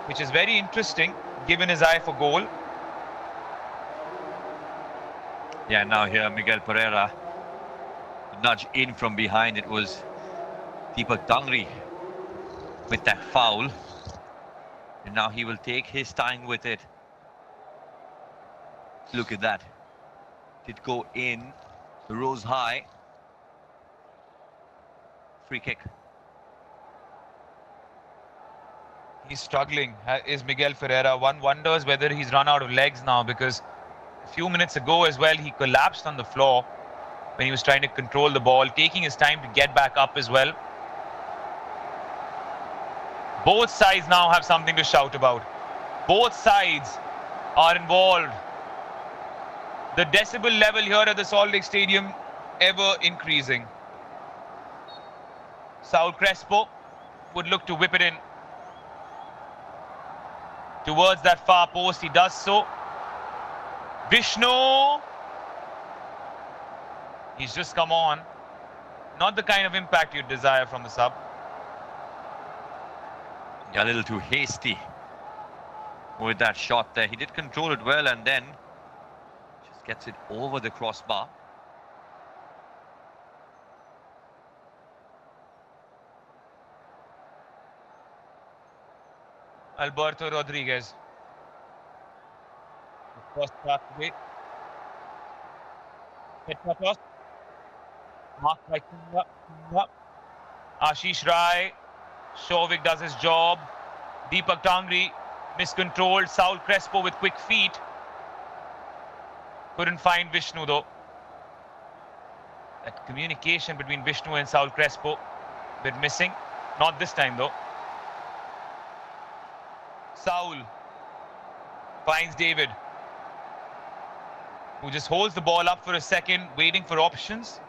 which is very interesting given his eye for goal. Yeah, now here Miguel Pereira nudge in from behind. It was Deepak Dangri with that foul, and now he will take his time with it. Look at that. Did go in, rose high. Free kick. He's struggling, is Miguel Ferreira. One wonders whether he's run out of legs now, because a few minutes ago as well, he collapsed on the floor when he was trying to control the ball, taking his time to get back up as well. Both sides now have something to shout about. Both sides are involved. The decibel level here at the Salt Lake Stadium ever increasing. Saul Crespo would look to whip it in towards that far post. He does so. Vishnu, he's just come on. Not the kind of impact you'd desire from the sub. A little too hasty with that shot there. He did control it well and then just gets it over the crossbar. Alberto Rodriguez. First pathway. Petratos. Marked by Kunga. Ashish Rai. Shovik does his job. Deepak Tangri miscontrolled. Saul Crespo with quick feet. Couldn't find Vishnu though. That communication between Vishnu and Saul Crespo a bit missing. Not this time though. Saul finds David, who just holds the ball up for a second, waiting for options.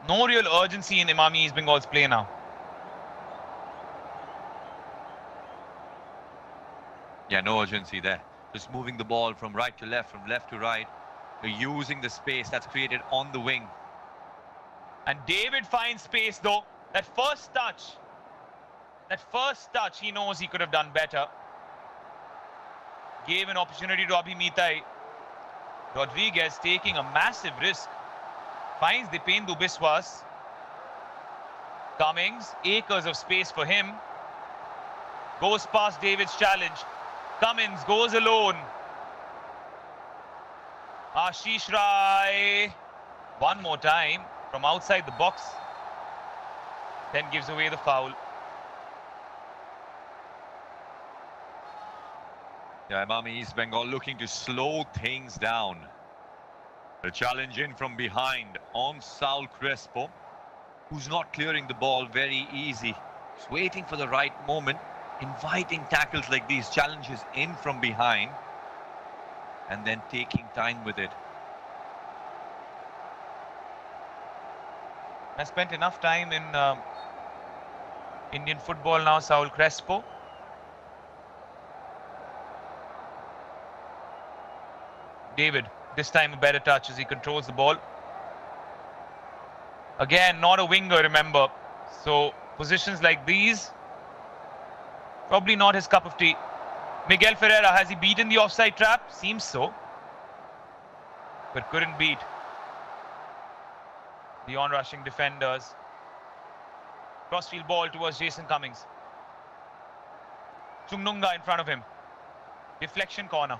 No real urgency in Imami East Bengal's play now. Yeah, no urgency there. Just moving the ball from right to left, from left to right. They're using the space that's created on the wing. And David finds space though. That first touch, he knows he could have done better. Gave an opportunity to Abhimitai. Rodriguez taking a massive risk. Finds Dipendu Biswas. Cummings, acres of space for him. Goes past David's challenge. Cummins goes alone. Ashish Rai, one more time from outside the box, then gives away the foul. Yeah, Imami East Bengal looking to slow things down. The challenge in from behind on Saul Crespo, who's not clearing the ball very easy. He's waiting for the right moment, inviting tackles like these, challenges in from behind, and then taking time with it. Has spent enough time in Indian football now, Saul Crespo. David, this time a better touch as he controls the ball. Again, not a winger, remember. So positions like these, probably not his cup of tea. Miguel Ferreira, has he beaten the offside trap? Seems so, but couldn't beat the on-rushing defenders. Crossfield ball towards Jason Cummings. Chungnunga in front of him. Deflection corner.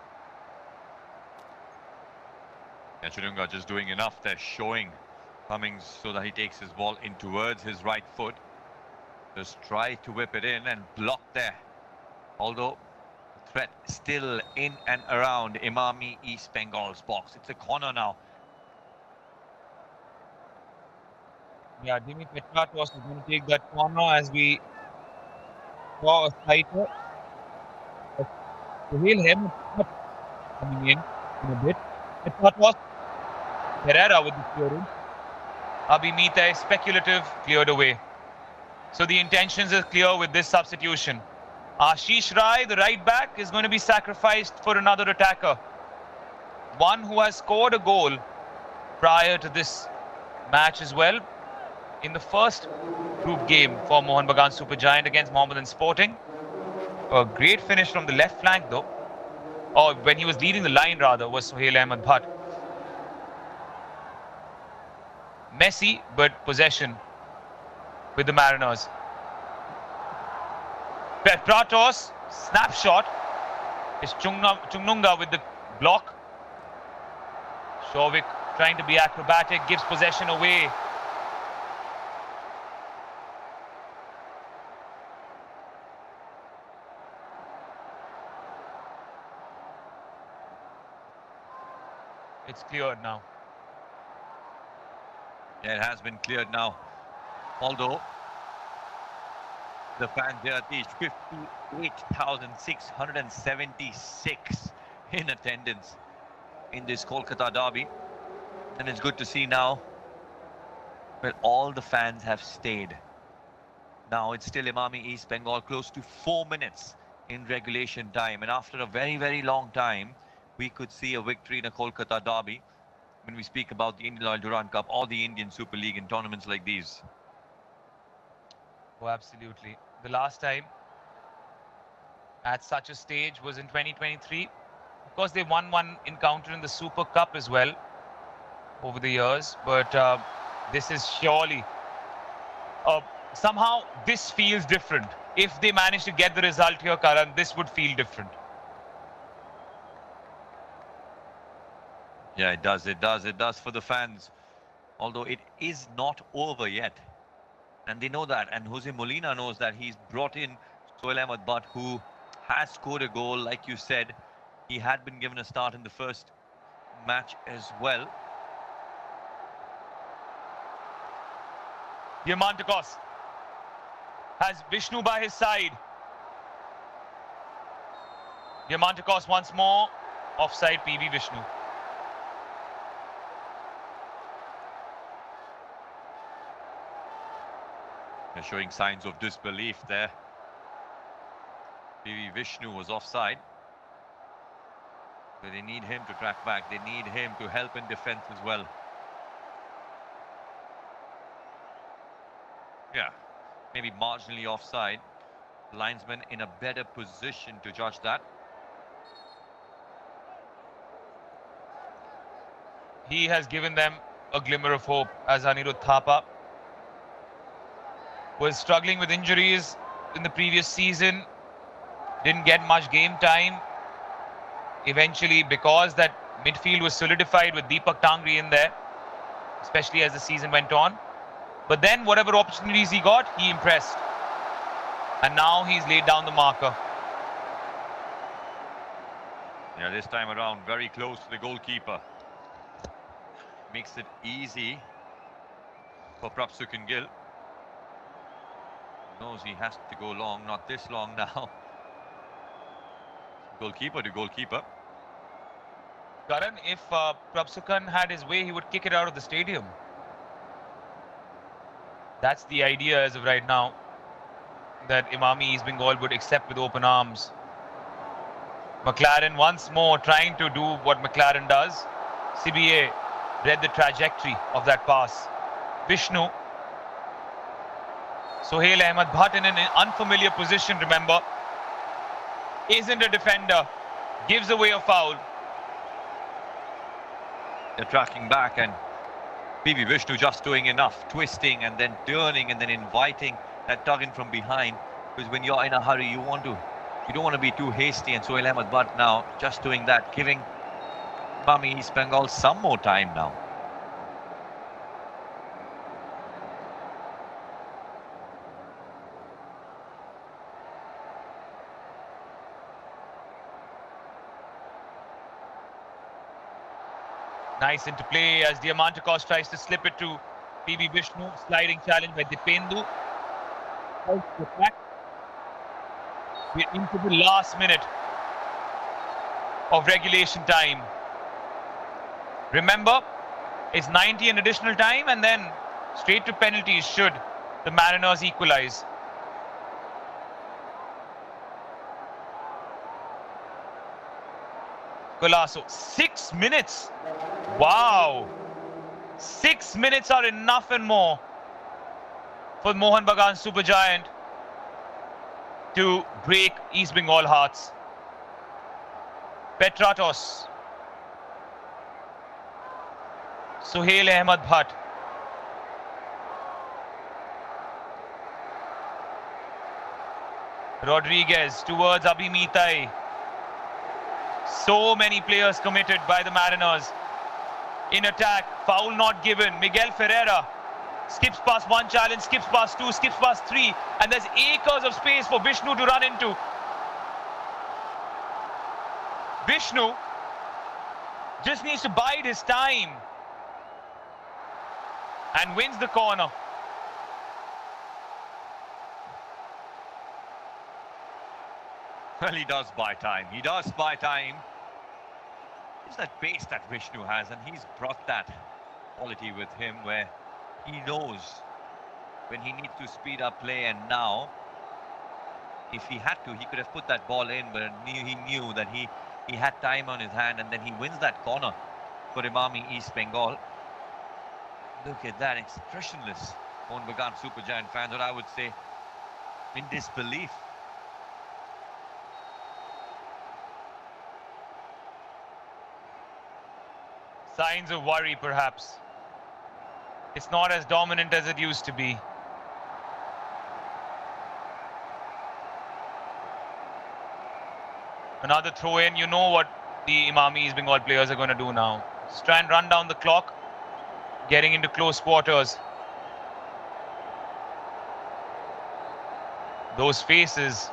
And Chununga just doing enough there, showing Cummings so that he takes his ball in towards his right foot. Just try to whip it in and block there. Although the threat still in and around Imami East Bengal's box. It's a corner now. Yeah, Dimi Petratos is going to take that corner as we saw a sighter. Sohail Ahmed coming in a bit. Petratos, Herrera with the clearance. Abhimita, speculative, cleared away. So the intentions are clear with this substitution. Ashish Rai, the right back, is going to be sacrificed for another attacker. One who has scored a goal prior to this match as well. In the first group game for Mohun Bagan Super Giant against Mohammedan Sporting. A great finish from the left flank though. Or when he was leading the line rather, was Sohail Ahmed Bhatt. Messy, but possession with the Mariners. Petratos, snapshot. Is Chungnunga with the block. Shovik trying to be acrobatic, gives possession away. It's cleared now. Yeah, it has been cleared now. Although the fans there at least 58,676 in attendance in this Kolkata derby. And it's good to see now that all the fans have stayed. Now it's still Imami East Bengal, close to 4 minutes in regulation time. And after a very, very long time, we could see a victory in a Kolkata derby when we speak about the Indian Oil Durand Cup or the Indian Super League in tournaments like these. Oh, absolutely. The last time at such a stage was in 2023. Of course, they won one encounter in the Super Cup as well over the years. But this is surely... somehow, this feels different. If they manage to get the result here, Karan, this would feel different. Yeah, it does. It does. It does for the fans. Although it is not over yet. And they know that. And Jose Molina knows that. He's brought in Sohail Ahmed Bhatt, who has scored a goal. Like you said, he had been given a start in the first match as well. Diamantakos has Vishnu by his side. Diamantakos once more. Offside PV Vishnu. They're showing signs of disbelief there. PV Vishnu was offside. So they need him to track back. They need him to help in defense as well. Yeah, maybe marginally offside. Linesman in a better position to judge that. He has given them a glimmer of hope as Anirudh Thapa was struggling with injuries in the previous season. Didn't get much game time. eventually, because that midfield was solidified with Deepak Tangri in there, especially as the season went on. But then whatever opportunities he got, he impressed. And now he's laid down the marker. Yeah, this time around, very close to the goalkeeper. Makes it easy for Prabhsukan Gill. Knows he has to go long, not this long now. Goalkeeper to goalkeeper. Karan, if Prabhsukan had his way, he would kick it out of the stadium. That's the idea as of right now, that Imami East Bengal would accept with open arms. McLaren once more trying to do what McLaren does. CBA read the trajectory of that pass. Vishnu. Sohail Ahmed Bhatt in an unfamiliar position, remember. Isn't a defender. Gives away a foul. They're tracking back, and PB Vishnu just doing enough, twisting and then turning and then inviting that tug in from behind. Because when you're in a hurry, you don't want to be too hasty, and Sohail Ahmed Bhatt now just doing that, giving Imami East Bengal some more time now. Nice interplay as Diamantakos tries to slip it to PB Vishnu. Sliding challenge by Dipendu. We're into the last minute of regulation time. Remember, it's 90 in additional time and then straight to penalties should the Mariners equalize. Golasso, 6 minutes. Wow. 6 minutes are enough and more for Mohun Bagan Supergiant to break East Bengal hearts. Petratos. Sohail Ahmed Bhatt. Rodriguez towards Abhimitai. So many players committed by the Mariners. In attack, foul not given. Miguel Ferreira skips past one challenge, skips past two, skips past three, and there's acres of space for Vishnu to run into. Vishnu just needs to bide his time and wins the corner. Well, he does buy time. He does buy time. It's that pace that Vishnu has, and he's brought that quality with him where he knows when he needs to speed up play, and now, if he had to, he could have put that ball in, but he knew that he had time on his hand, and then he wins that corner for Imami East Bengal. Look at that, expressionless Mohun Bagan Supergiant fans, or I would say in disbelief. Signs of worry, perhaps. It's not as dominant as it used to be. Another throw in. You know what the Imami East Bengal players are going to do now. Just try and run down the clock, getting into close quarters. Those faces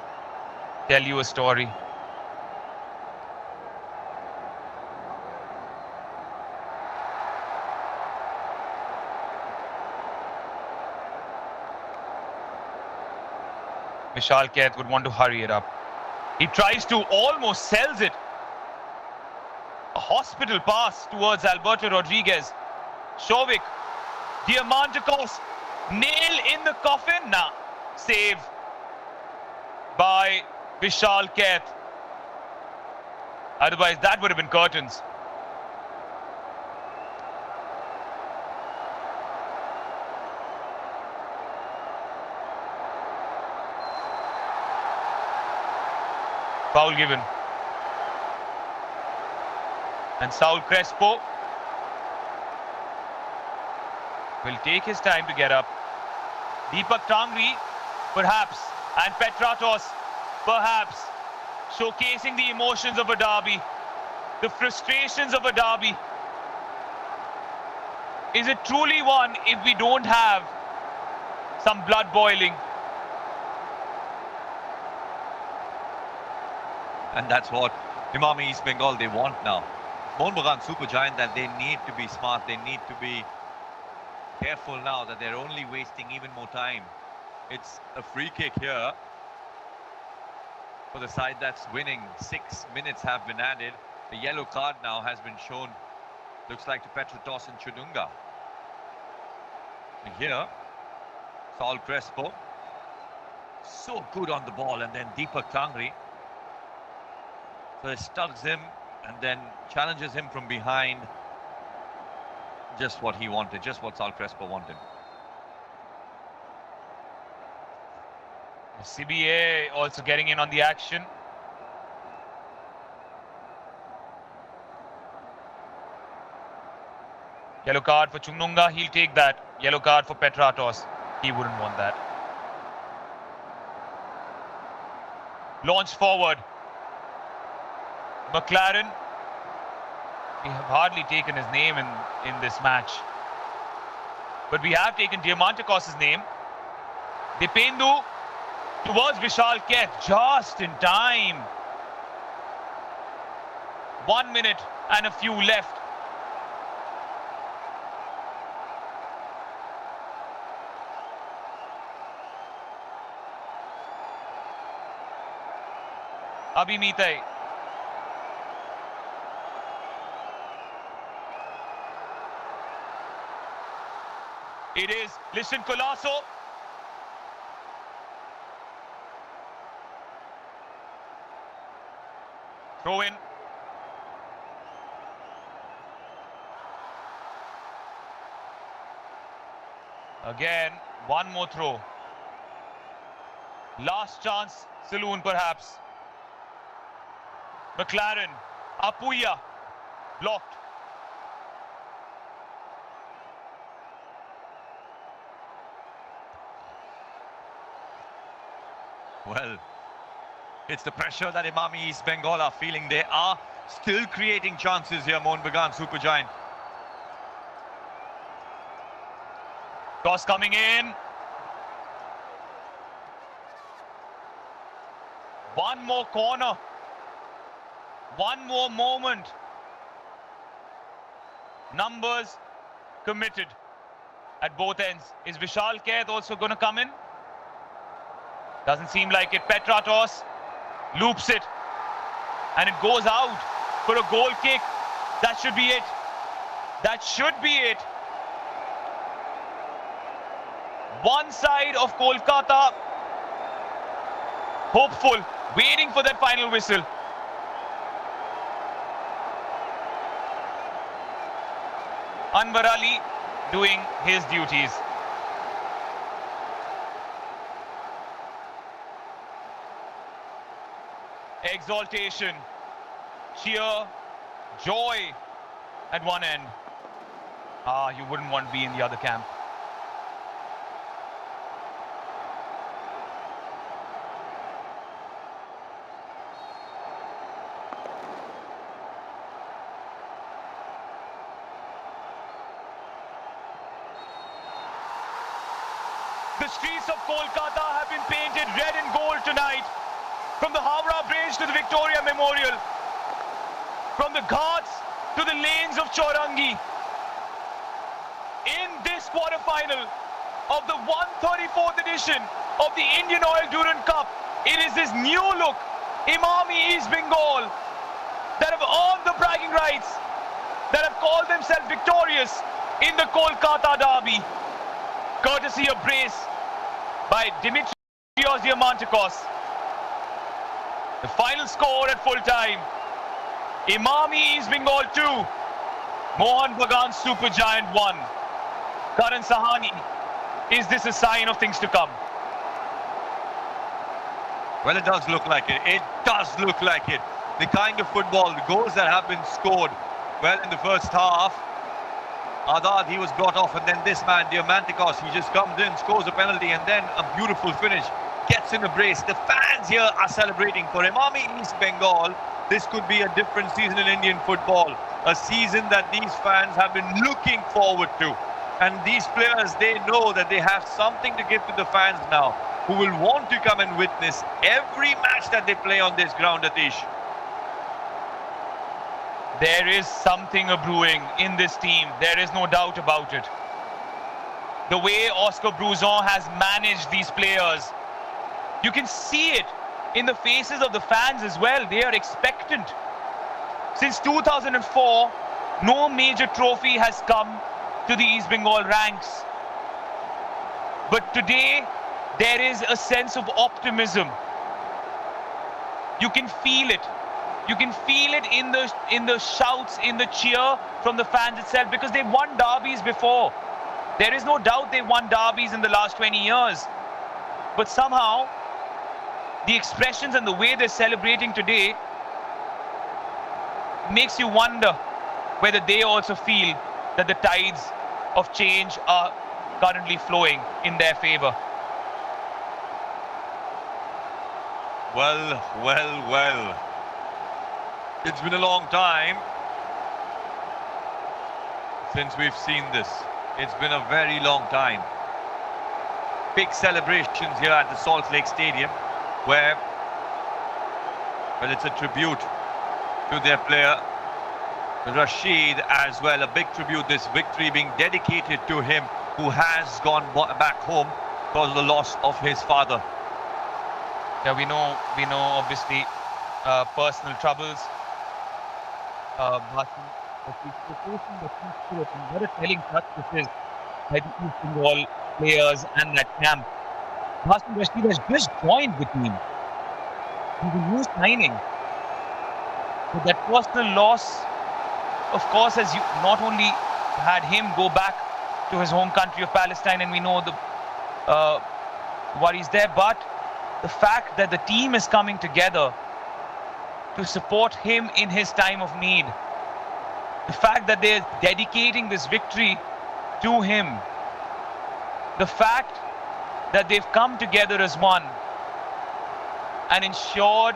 tell you a story. Vishal Kaith would want to hurry it up. He tries to, almost sells it. A hospital pass towards Alberto Rodriguez. Shovik. Diamantakos. Nail in the coffin. Nah. Save by Vishal Kaith. Otherwise, that would have been curtains. Foul given. And Saul Crespo will take his time to get up. Deepak Tangri, perhaps, and Petratos, perhaps, showcasing the emotions of a derby. the frustrations of a derby. Is it truly one if we don't have some blood boiling? And that's what Imami East Bengal they want now. Mohun Bagan Supergiant, that they need to be smart, they need to be careful now that they're only wasting even more time. It's a free kick here for the side that's winning. 6 minutes have been added. The yellow card now has been shown, looks like to Petratos and Chudunga. And here, Saul Crespo, so good on the ball, and then Deepak Tangri. So it stugs him and then challenges him from behind. Just what he wanted, just what Saul Crespo wanted. CBA also getting in on the action. Yellow card for Chungnunga, he'll take that. Yellow card for Petratos, he wouldn't want that. Launch forward. McLaren, we have hardly taken his name in this match. But we have taken Diamantakos' name. Dipendu towards Vishal Keth, just in time. 1 minute and a few left. Abhi Mitai. It is Lishan Colasso. Throw in. Again, one more throw. Last chance, saloon perhaps. McLaren, Apuya, blocked. Well, it's the pressure that Imami East Bengal are feeling. They are still creating chances here, Mohun Bagan Supergiant. Toss coming in. One more corner. One more moment. Numbers committed at both ends. Is Vishal Keth also going to come in? Doesn't seem like it. Petratos loops it. And it goes out for a goal kick. That should be it. That should be it. One side of Kolkata hopeful, waiting for that final whistle. Anwar Ali doing his duties. Exaltation, cheer, joy at one end. You wouldn't want to be in the other camp. The streets of Kolkata have been painted red and gold tonight. From the Howrah Bridge to the Victoria Memorial. From the Ghats to the lanes of Chaurangi. In this quarterfinal of the 134th edition of the Indian Oil Durand Cup, it is this new look, Imami East Bengal, that have earned the bragging rights, that have called themselves victorious in the Kolkata derby. Courtesy of brace by Dimitrios Diamantakos. The final score at full time, Imami East Bengal 2, Mohun Bagan Supergiant 1. Karan Sahani, is this a sign of things to come? Well, it does look like it. It does look like it. The kind of football, the goals that have been scored, well, in the first half, Adad, he was brought off, and then this man, Diamantakos, he just comes in, scores a penalty, and then a beautiful finish. Gets in a brace. The fans here are celebrating for Imami East Bengal. this could be a different season in Indian football. A season that these fans have been looking forward to. And these players, they know that they have something to give to the fans now, who will want to come and witness every match that they play on this ground, Atish. There is something brewing in this team. There is no doubt about it. The way Oscar Bruzon has managed these players, you can see it in the faces of the fans as well. They are expectant. Since 2004, no major trophy has come to the East Bengal ranks. But today, there is a sense of optimism. You can feel it. You can feel it in the shouts, in the cheer from the fans itself, because they've won derbies before. There is no doubt they won derbies in the last 20 years. But somehow, the expressions and the way they're celebrating today makes you wonder whether they also feel that the tides of change are currently flowing in their favor. Well, well, well. It's been a long time since we've seen this. It's been a very long time. Big celebrations here at the Salt Lake Stadium, where, well, it's a tribute to their player Rashid as well. A big tribute, this victory being dedicated to him, who has gone back home because of the loss of his father. Yeah, we know obviously personal troubles. But what a telling touch this is by the East Bengal players and that camp. Basim Rashid has just joined the team. He's a new signing. But that personal loss, of course, has not only had him go back to his home country of Palestine, and we know the worries there, but the fact that the team is coming together to support him in his time of need, the fact that they're dedicating this victory to him, the fact that they've come together as one and ensured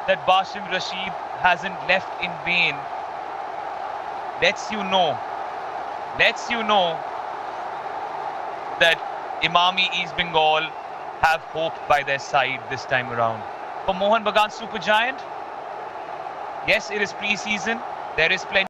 that Basim Rashid hasn't left in vain, lets you know that Imami East Bengal have hope by their side this time around. For Mohun Bagan Supergiant, yes, it is pre-season. There is plenty